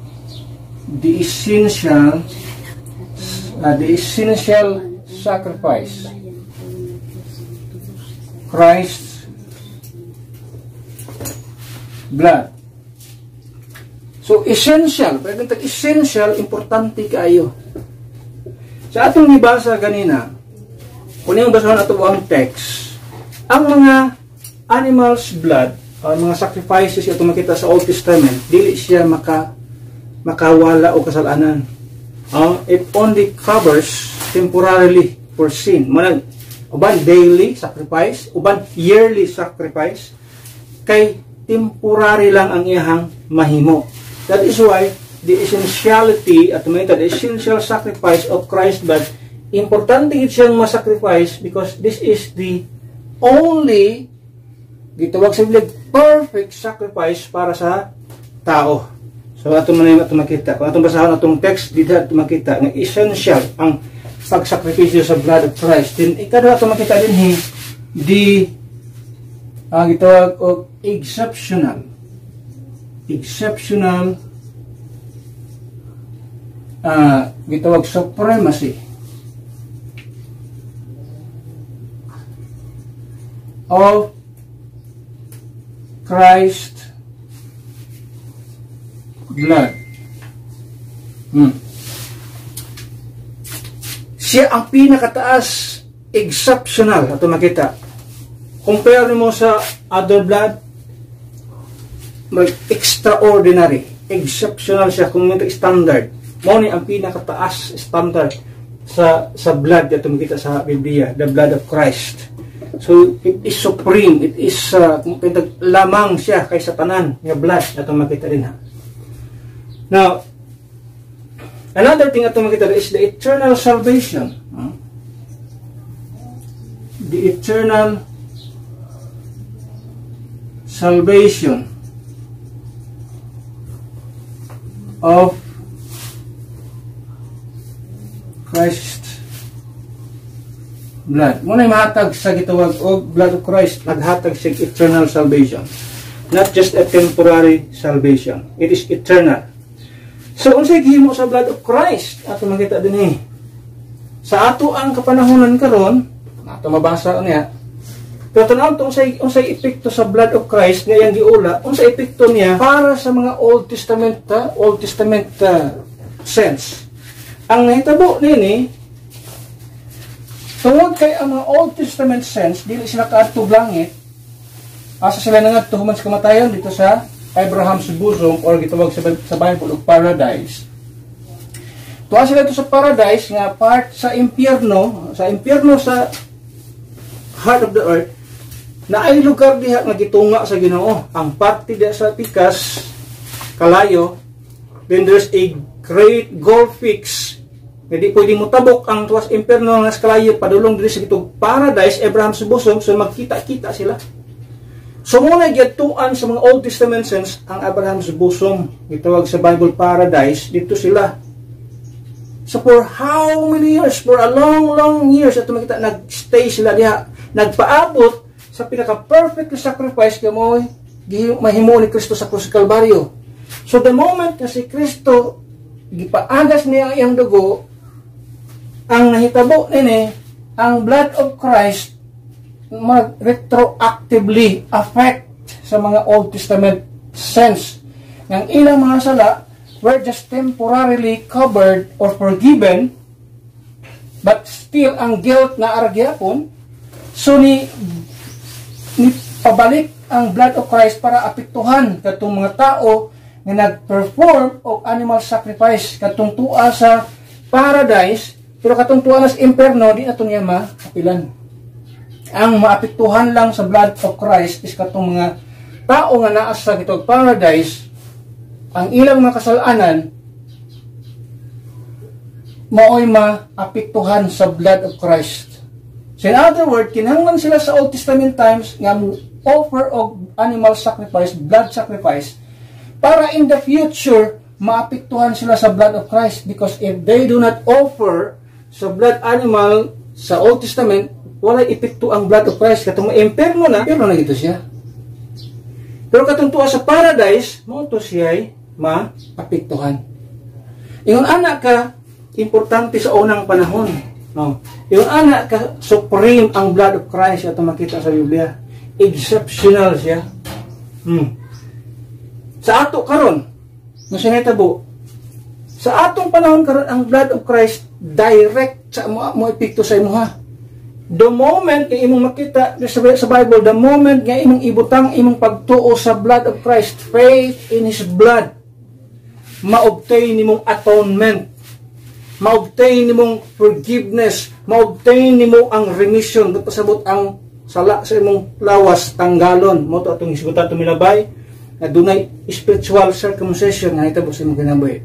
The essential sacrifice. Christ's blood. So, essential. Pwede essential, importante kayo. Sa atong nibasa ganina, kung yung basahan ato ang text, ang mga animals blood, ang mga sacrifices ito makita sa Old Testament, dili siya makawala o kasalanan. It only covers temporarily for sin. Uban daily sacrifice, uban yearly sacrifice, kay temporary lang ang iyang mahimo. That is why the essentiality at the essential sacrifice of Christ's blood, importante siyang masacrifice because this is the only gitawag sa Biblia perfect sacrifice para sa tao. So ato man ato makita. Kung atong basahan atong text dito ato makita nga essential ang pagsakripisyo sa blood of Christ. Then ikado ato makita din the gitawag og exceptional gitawag supremacy of Christ blood. Siya ang pinakataas, exceptional. Ito makita. Compare mo sa other blood, extraordinary, exceptional siya kung ito standard. Mo ni ang pinakataas standard sa blood ito makita sa Biblia, the blood of Christ. So it is supreme, it is lamang siya kaysa tanan nga blood ito makita din ha. Now, another thing ito makita is the eternal salvation. The eternal salvation of Christ blood. Muna yung mahatag sa gitawag o blood of Christ, naghatag siya eternal salvation. Not just a temporary salvation. It is eternal. So, unsay gihimo sa blood of Christ? Ato makita din sa ato ang kapanahonan karon, ato mabasa niya. Pero tanaw to unsay epekto sa blood of Christ nga yang giula, unsay epekto niya para sa mga Old Testament saints. Ang nahitabo nini tungod kay ang mga Old Testament saints dili sila kaadtog langit, asa sila nangadto human sa kamatayon dito sa Abraham's bosom or gitawag sa Bible of paradise. tuwa sila ito sa paradise nga part sa impyerno sa heart of the earth, na ay lugar diha nga gitunga sa Ginoo. Ang parte diha sa pikas kalayo, then there's a great gold fix. Hindi pwede mo tabok ang tuwas impyerno nga sa kalayo padulong diri sa gitong paradise, Abraham sa bosom, so magkita-kita sila. So muna giyadtuan sa mga Old Testament saints ang Abraham sa bosom, gitawag sa Bible paradise, dito sila. So for how many years? For a long years ato makita nagstay sila diha, nagpaabot sa pinaka-perfect sacrifice nga mo'y mahimo ni Kristo sa krus Kalbaryo. So the moment na si Kristo gipaagas niya ang iyang dugo, ang nahitabo nini, ang blood of Christ mag-retroactively affect sa mga Old Testament saints. Ang ilang mga sala were just temporarily covered or forgiven, but still ang guilt na aragyapon, so ni pabalik ang blood of Christ para apektuhan katong mga tao nga nag-perform o animal sacrifice katong tuwa sa paradise, pero katong tuwa sa impyerno di nato niya maapilan. Ang maapektuhan lang sa blood of Christ is katong mga tao nga naa sa gitong paradise, ang ilang mga kasalanan maoy maapektuhan sa blood of Christ. So in other words, kinahanglan sila sa Old Testament times nga offer of animal sacrifice, blood sacrifice, para in the future maapektuhan sila sa blood of Christ, because if they do not offer sa blood animal sa Old Testament, wala epekto ang blood of Christ. Katong impyerno na gito siya. Pero katong tuwa sa paradise, mo to siya ay maapektuhan. Yung anak ka, importante sa unang panahon. No? Yung anak ka, supreme ang blood of Christ at makita sa Biblia. Exceptional siya. Sa ato karon, nasinitabo, sa atong panahon karon ang blood of Christ direct sa mo epekto sa imuha. The moment nga imong makita sa Bible, the moment nga imong ibutang imong pagtuo sa blood of Christ, faith in His blood, ma-obtain nimong atonement, ma-obtain nimong forgiveness, ma-obtain nimo ang remission, pasabot ang sala sa imong lawas tanggalon. Mo to atong isgutan tumilabay na dunay spiritual circumcision nga hitabo sa imong kinabuhi.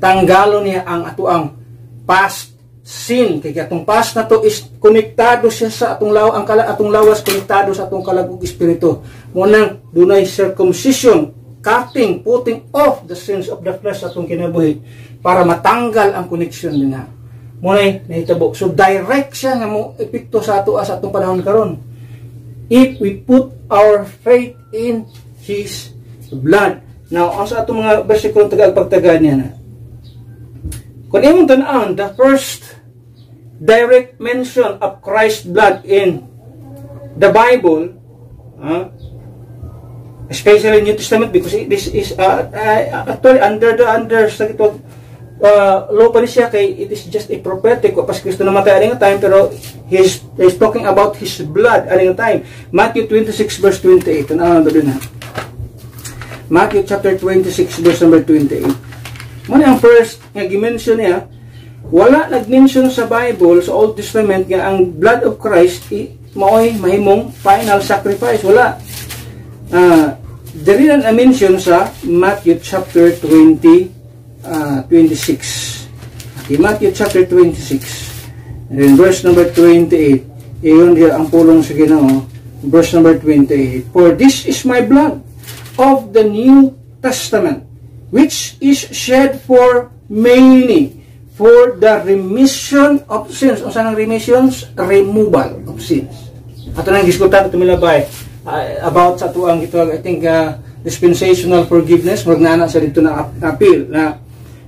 Tanggalon niya ang atuang past sin, kay atong past na to is konektado siya sa atong atong lawas konektado sa atong kalagug espiritu. Mo nang dunay circumcision, putting off the sins of the flesh atong kinabuhi para matanggal ang connection nila. Munay nahitabo. So direct siya nga mo epekto sa ato sa atong panahon karon. If we put our faith in His blood. Now, ang sa atong mga bersikulo tagag-pagtaga niya na. Kung imong tan-aon, the first direct mention of Christ's blood in the Bible, especially New Testament, because this is actually under sa ito law pa siya, kay it is just a prophetic pas Kristo namatay aning time, pero he's talking about His blood aning time. Matthew 26 verse 28 ano doon na. Matthew chapter 26 verse number 28. Muna ang first nga gi-mention niya, wala nag-mention sa Bible sa Old Testament nga ang blood of Christ maoy mahimong final sacrifice. Wala. There is a mention sa Matthew chapter 26. Okay, Matthew chapter 26. And verse number 28. Iyon dia ang pulong sa Ginoo. Verse number 28. For this is my blood of the New Testament, which is shed for many for the remission of sins. O saan ang remissions? Removal of sins. Ato nang diskutan ito milabay about sa tuang ito, I think dispensational forgiveness, magnana sa dito na appeal na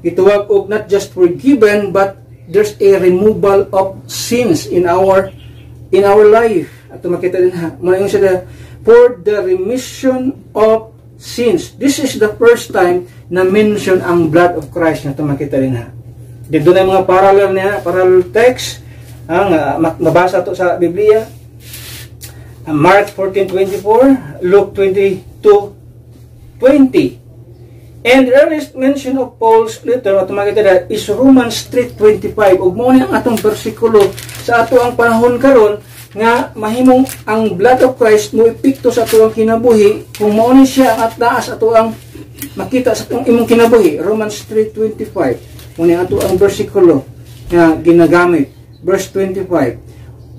ituwag og not just forgiven, but there's a removal of sins in our life. Ato makita din ha, mga yung sada, for the remission of sins. This is the first time na mention ang blood of Christ na ito makita din ha. Dito na yung mga parallel text ang nabasa to sa Biblia. Mark 14:24, Luke 22:20. And the earliest mention of Paul's letter at makita na is Romans 3:25. Ug mao ni ang atong bersikulo sa ato ang panahon karon nga mahimong ang blood of Christ mo epekto sa ato ang kinabuhi kung mao ni siya ang taas ato ang makita sa atong imong kinabuhi. Romans 3:25. Mao ni ato ang bersikulo nga ginagamit. Verse 25.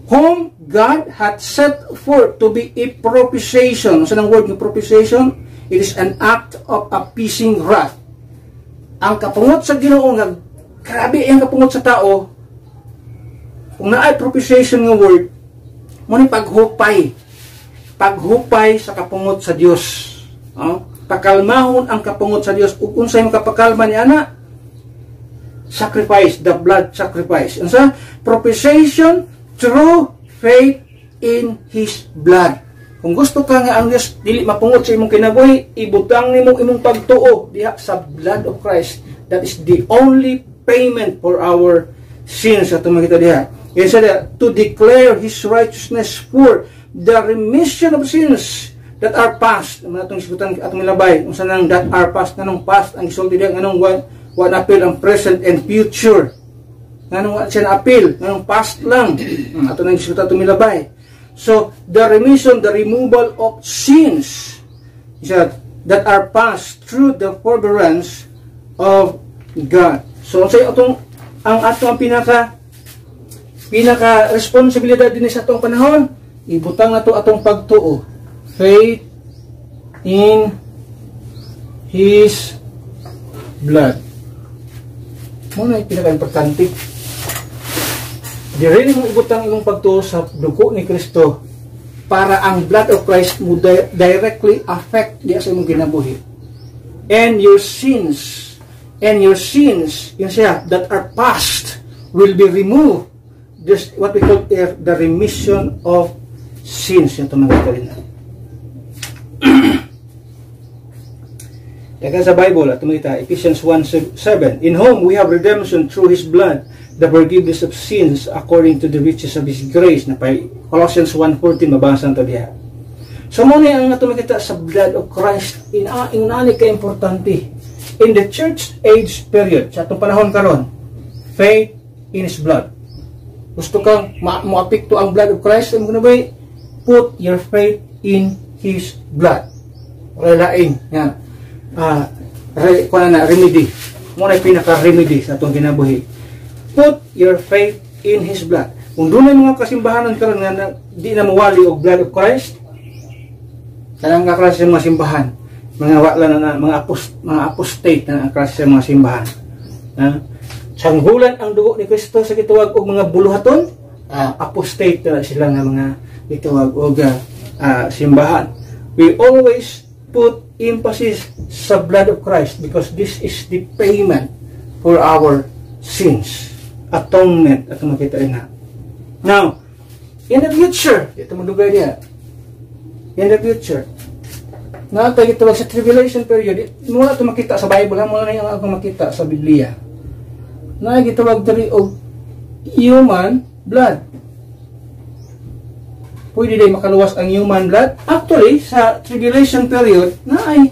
Whom God hath set forth to be a propitiation. So ang word ng propitiation, it is an act of appeasing wrath. Ang kapungot sa Ginoo nga grabe ang kapungot sa tao. Kung naay propitiation nga word, mo ni paghupay. Paghupay sa kapungot sa Dios. Pakalmahon ang kapungot sa Dios. Ug unsay makapakalma ni ana? Sacrifice, the blood sacrifice. And sa propitiation through faith in His blood. Kung gusto ka nga ang Dios dili mapungot sa imong kinabuhi, ibutang nimo imong pagtuo diha sa blood of Christ. That is the only payment for our sins. Ato makita diha. It said to declare His righteousness for the remission of sins that are past. Ang atong isgutan atong milabay unsa nang that are past, nanong past ang gisulti diha nganong one appeal ang present and future. Nganong siya na appeal, nganong past lang. Ato nang isgutan atong milabay. So the remission, the removal of sins that are past through the forbearance of God. So say atong ang atong pinaka responsibilidad din sa atong panahon, ibutang nato atong pagtuo. Faith in His blood. Muna yung pinaka-importante. Di rin mong ibutang imong pagtuo sa dugo ni Kristo para ang blood of Christ mo directly affect diya sa imong kinabuhi. And your sins, yun siya, that are past will be removed. This what we call the remission of sins. Yung tumangit ka rin na. Kaya sa Bible, at tumita, Ephesians 1:7, in whom we have redemption through His blood, the forgiveness of sins according to the riches of His grace. Na pa Colossians 1:14, mabasa ito diha. So muna ang tumikita sa blood of Christ, inani ka-importante. In the church age period, sa itong panahon karon, faith in His blood. Gusto kang maapekto ang blood of Christ, ang gunabay, put your faith in His blood. Wala laing, yan. Remedy. Muna yung pinaka-remedy sa itong kinabuhi. Put your faith in His blood. Kung doon mga kasimbahanan karon nga di na mawali og blood of Christ, kanang kaklase mga simbahan, mga wala na mga apostate na klase mga simbahan. Sanghulan ang dugo ni Kristo sa gituwag og mga buluhaton, apostate na sila nga mga gituwag og simbahan. We always put emphasis sa blood of Christ because this is the payment for our sins. Atonement at makita rin na. Now, in the future, ito madugay niya. In the future, na tayo gitawag sa tribulation period, mula ito makita sa Bible, mula na yung ako makita sa Biblia. Na gitawag dali og human blood. Pwede din makaluwas ang human blood. Actually, sa tribulation period, na ay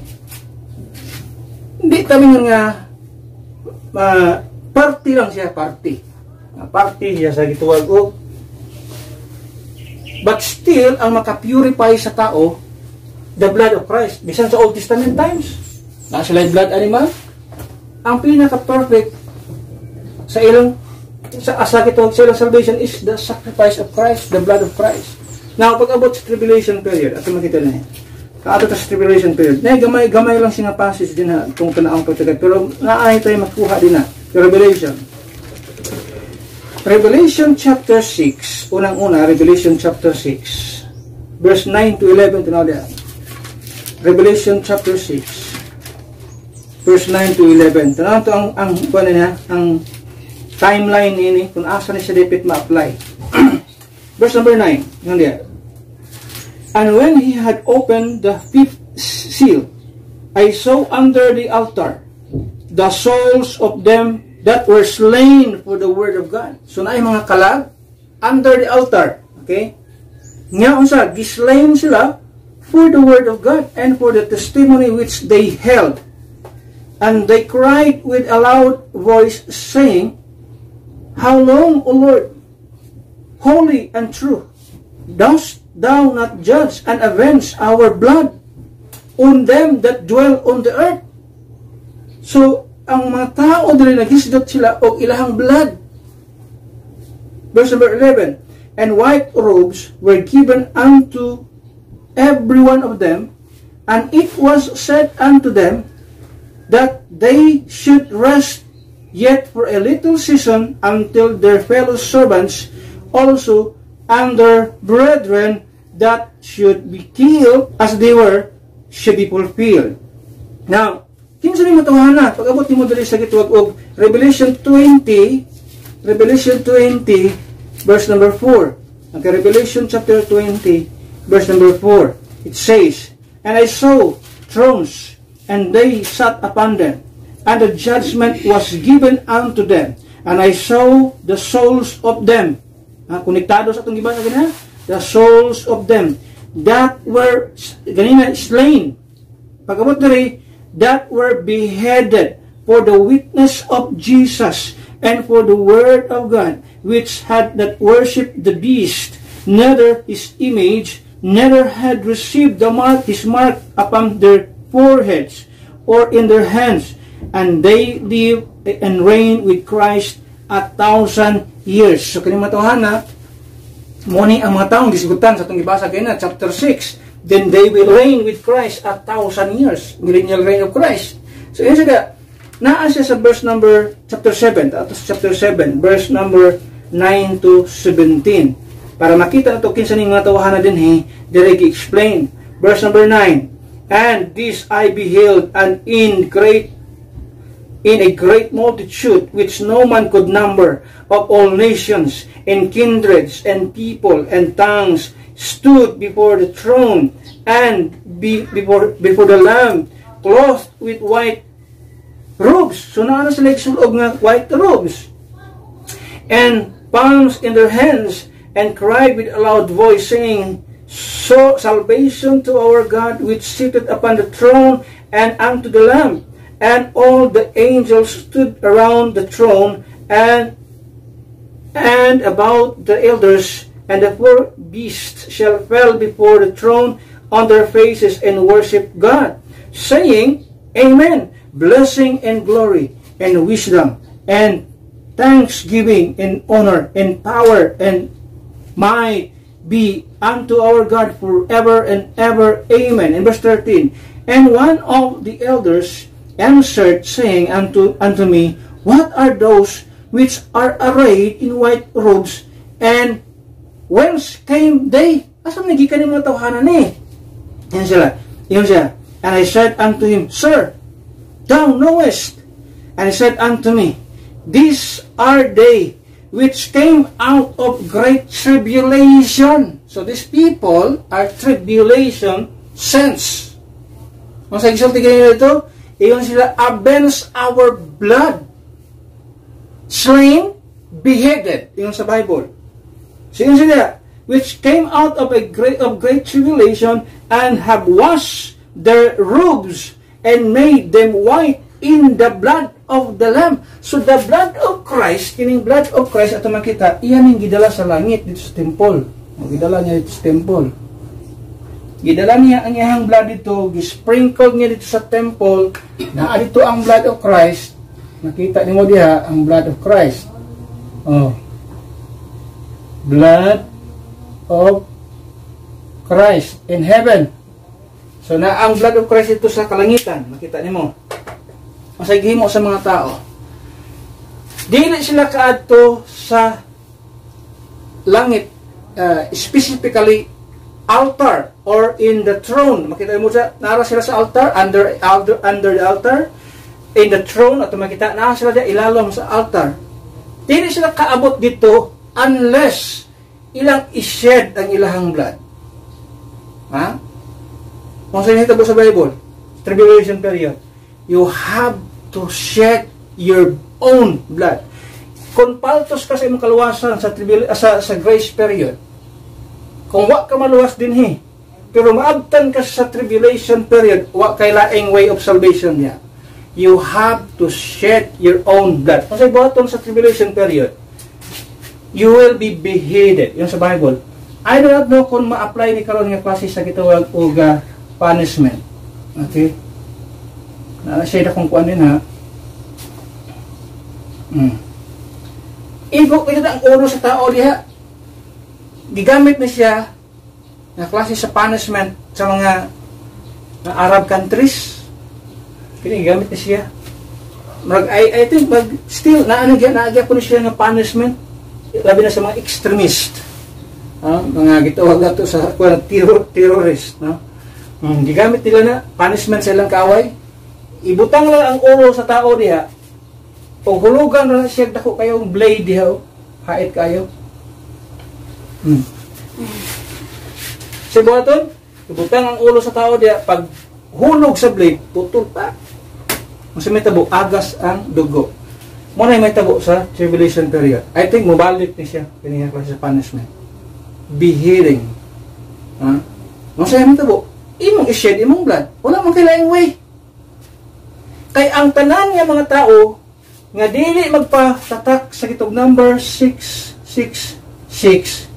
hindi tamin nga party lang siya, party siya sa gituwag og. But still, ang makapurify sa tao, the blood of Christ. Bisan sa Old Testament times, na sila blood animal, ang pinaka-perfect sa ilang gituwag sa ilang salvation is the sacrifice of Christ, the blood of Christ. Now, pag abot sa tribulation period, ato makita na yan. Kaato sa tribulation period, na gamay lang siya passage din na kung kanaang pagtagat. Pero naay tayo makuha din na. Revelation chapter 6, unang-una, Revelation chapter 6, verse 9 to 11, tanaw diyan. Revelation chapter 6, verse 9 to 11. Tanaw ito ang timeline ini, kung asa ni siya dapat ma-apply. Verse number 9, yun diyan. And when he had opened the fifth seal, I saw under the altar the souls of them that were slain for the word of God. So na mga kalag under the altar. Okay? Nga unsa, gislain sila for the word of God and for the testimony which they held. And they cried with a loud voice, saying, How long, O Lord, holy and true, dost thou not judge and avenge our blood on them that dwell on the earth? So, ang mga tao dili naghisdot sila og ilahang blood. Verse number 11, And white robes were given unto every one of them, and it was said unto them that they should rest yet for a little season until their fellow servants also and their brethren that should be killed as they were should be fulfilled. Now, kinsa ni matuhana pag-abot nimo diri sa gituwag og Revelation 20 verse number 4. Ang Revelation chapter 20 verse number 4. It says, And I saw thrones, and they sat upon them, and the judgment was given unto them. And I saw the souls of them. Konektado sa itong gibasa ganina? The souls of them that were ganina slain. Pagabot diri, that were beheaded for the witness of Jesus and for the word of God, which had not worshipped the beast, neither his image, neither had received the mark, his mark upon their foreheads or in their hands, and they live and reign with Christ 1,000 years. So kini matuhana, muni ang mga taong gisgutan sa itong ibasa kayo na, chapter 6, then they will reign with Christ 1,000 years, millennial reign of Christ. So yun siya, naa siya sa verse number, chapter 7, verse number 9 to 17. Para makita na ito, kinsa ning mga tawahan na din, direct explain. Verse number 9, And this I beheld, and in a great multitude, which no man could number, of all nations, and kindreds, and people, and tongues, stood before the throne, and before the Lamb, clothed with white robes. So naana sila isulog nga white robes, and palms in their hands, and cried with a loud voice, saying, So salvation to our God, which sitteth upon the throne, and unto the Lamb. And all the angels stood around the throne, and about the elders, and the four beasts shall fall before the throne on their faces, and worship God, saying, Amen. Blessing and glory, and wisdom, and thanksgiving, and honor, and power, and might be unto our God forever and ever. Amen. In verse 13, And one of the elders answered, saying unto me, What are those which are arrayed in white robes, and whence came they? Asam nagikan yung mga tawhanan ni? Yan siya. And I said unto him, Sir, thou knowest. And he said unto me, These are they which came out of great tribulation. So these people are tribulation saints. Kung sa exalti kayo ito, iyon sila, avenge our blood, slain, beheaded. Iyon sa Bible. So yun sila, which came out of great tribulation, and have washed their robes, and made them white in the blood of the Lamb. So the blood of Christ, kining blood of Christ, ato makita, iyan yung gidala sa langit dito sa temple. Gidala niya dito sa temple. Gidala niya ang iyang blood dito, gisprinkle niya dito sa temple, na dito ang blood of Christ. Nakita niyo diha ang blood of Christ. Oh. Blood of Christ in heaven. So na ang blood of Christ dito sa kalangitan. Makita niyo. Masay mo sa mga tao. Dili sila kaadto sa langit, specifically altar or in the throne. Makita mo sa nara sila sa altar, under the altar, in the throne, at makita na sila diya ilalom sa altar. Dili sila kaabot dito unless ilang ished ang ilahang blood. Ha? Kung sa inyo sa Bible, tribulation period, you have to shed your own blood. Kung paltos ka sa imong kaluwasan sa grace period, kung wa ka maluwas din pero maabtan ka sa tribulation period, wa kay laing way of salvation niya. you have to shed your own blood. Kasi buhaton sa tribulation period, you will be beheaded. Yun sa Bible. I do not know kung ma-apply ni karon nga klase sa gitawag og punishment. Okay? Na-share akong kuan din ha. Igo ito ang ulo sa tao diha. Gigamit na siya na klase sa punishment sa mga Arab countries. Kini gamit na siya. I think still naagya po na siya ng punishment. Labi na sa mga extremist. Mga gitawag nato sa terrorist, no? Gigamit nila na punishment sa ilang kaaway. Ibutang lang ang ulo sa tao diha. O hulugan na siya dako kayo blade diha, hait kayo. Sibuhaton, ibutang ang ulo sa tao diha, pag hulog sa blade, putol pa. Kasi may tabo, agas ang dugo. Muna may tabo sa tribulation period. I think mabalik ni siya, kanyang klase sa punishment. Beheading. Masaya may tabo, imong ished, imong blood. Wala mong kailaing way. Kay ang tanan nga mga tao, nga dili magpatatak sa kitog number 666,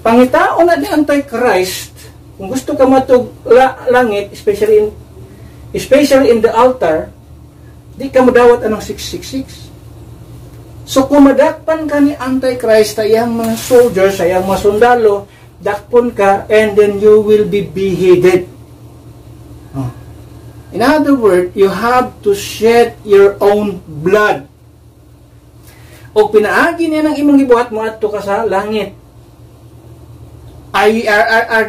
pangitao na ni Antichrist, kung gusto ka matug langit, especially in the altar, di ka madawat anong 666. So kung madakpan ka ni Antichrist sa iyang mga soldiers, sa iyang mga sundalo, dakpon ka, and then you will be beheaded. In other words, you have to shed your own blood. O pinaagi niya ng imong gibuhat mo adto ka sa langit. Are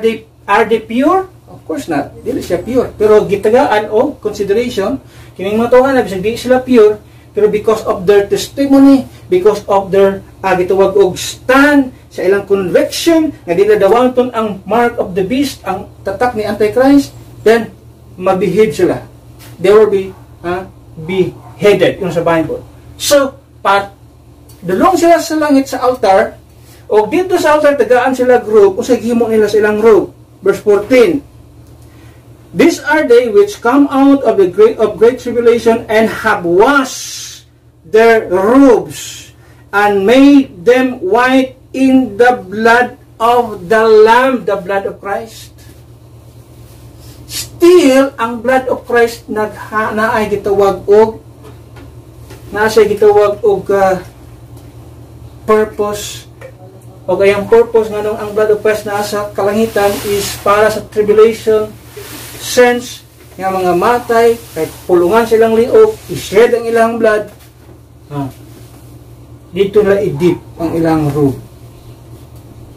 they pure? Of course not. Dili siya pure. Pero gitagaan o consideration, kining mga tao na bisag di sila pure, pero because of their testimony, because of their gitawag og stand sa ilang conviction nga dili dawanton ang mark of the beast, ang tatak ni Antichrist, then mabihid sila. They will be beheaded yung sa Bible. So, dulong sila sa langit sa altar, o dito sa altar tagaan sila group, o sa gihimo nila silang robe. Verse 14, these are they which come out of the great tribulation and have washed their robes and made them white in the blood of the Lamb, the blood of Christ. Still, ang blood of Christ naay gitawag og purpose, o kayang purpose nga nung ang blood of Christ na sa kalangitan is para sa tribulation sense nga mga matay, kahit pulungan silang liog, ished ang ilang blood, dito na idip ang ilang robe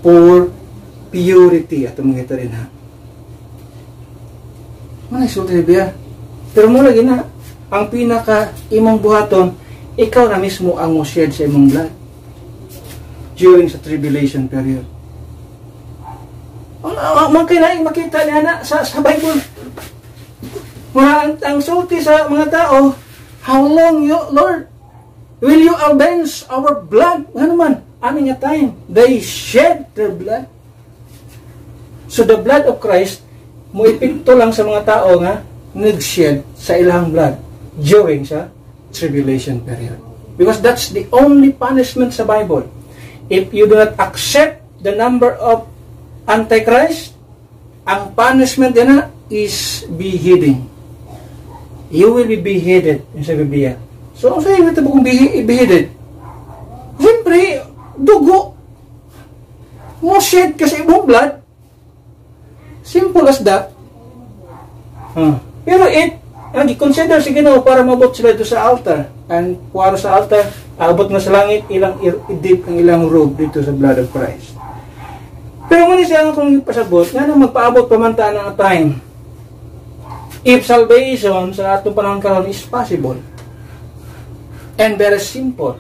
for purity. At mga ito rin Manay sulti biya. Pero mo lagi na, ang pinaka imong buhaton, ikaw na mismo ang mo-shed sa imong blood during sa tribulation period. Magkailaing makita niya na sa Bible. Ang sulti sa mga tao, how long Lord, will you avenge our blood? Ano man, ano nga time? They shed their blood. So the blood of Christ, muipinto lang sa mga tao nga nag-shed sa ilang blood during sa tribulation period. Because that's the only punishment sa Bible. If you do not accept the number of Antichrist, ang punishment din is beheading. You will be beheaded in sa Biblia. So, ang sa'yo ito kung beheaded? Siyempre, dugo. Mo shed kasi imong blood. Simple as that. Pero i-consider si Ginoo para mabot sila dito sa altar. And puwaro sa altar, abot na sa langit, ilang idip ang ilang robe dito sa blood of Christ. Pero ngunit siya kung ipasabot, nga nang magpaabot pamantaan ng time. If salvation sa atong panahon karon is possible and very simple,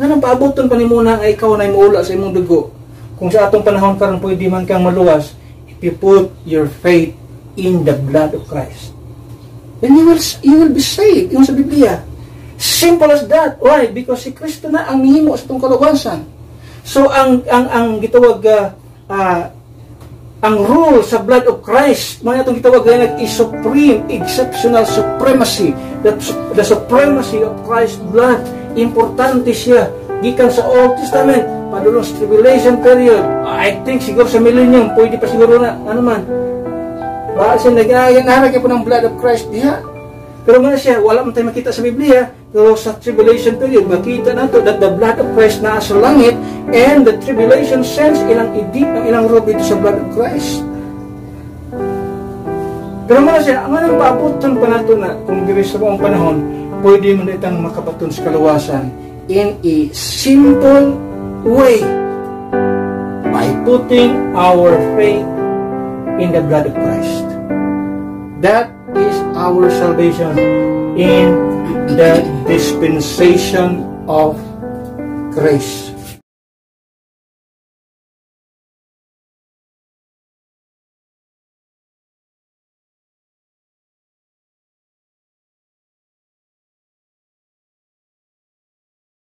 nga nang paaboton pa ni muna nga ikaw na imuula sa imong dugo. Kung sa atong panahon karon pwede man kang maluwas, you put your faith in the blood of Christ, then you will be saved. Yung sa Biblia, simple as that. Why? Because si Kristo na ang mihimo sa itong kaluwasan. So ang gitawag ang rule sa blood of Christ, mga itong gitawag na is supreme, exceptional supremacy. The supremacy of Christ's blood, importante siya. Gikan sa Old Testament, padulong sa tribulation period, I think siguro sa millennium, pwede pa siguro na, ano man, baka siya nag-aayan po ng blood of Christ diha. Pero nga siya, wala man tayo makita sa Biblia, pero sa tribulation period, makita nato that the blood of Christ na sa langit, and the tribulation sends ilang idip ng ilang robe dito sa blood of Christ. Pero nga siya, ang anong paabutan pa nato na, kung diri sa buong panahon, pwede mo na itang makabaton sa kaluwasan in a simple way by putting our faith in the blood of Christ. That is our salvation in the dispensation of grace.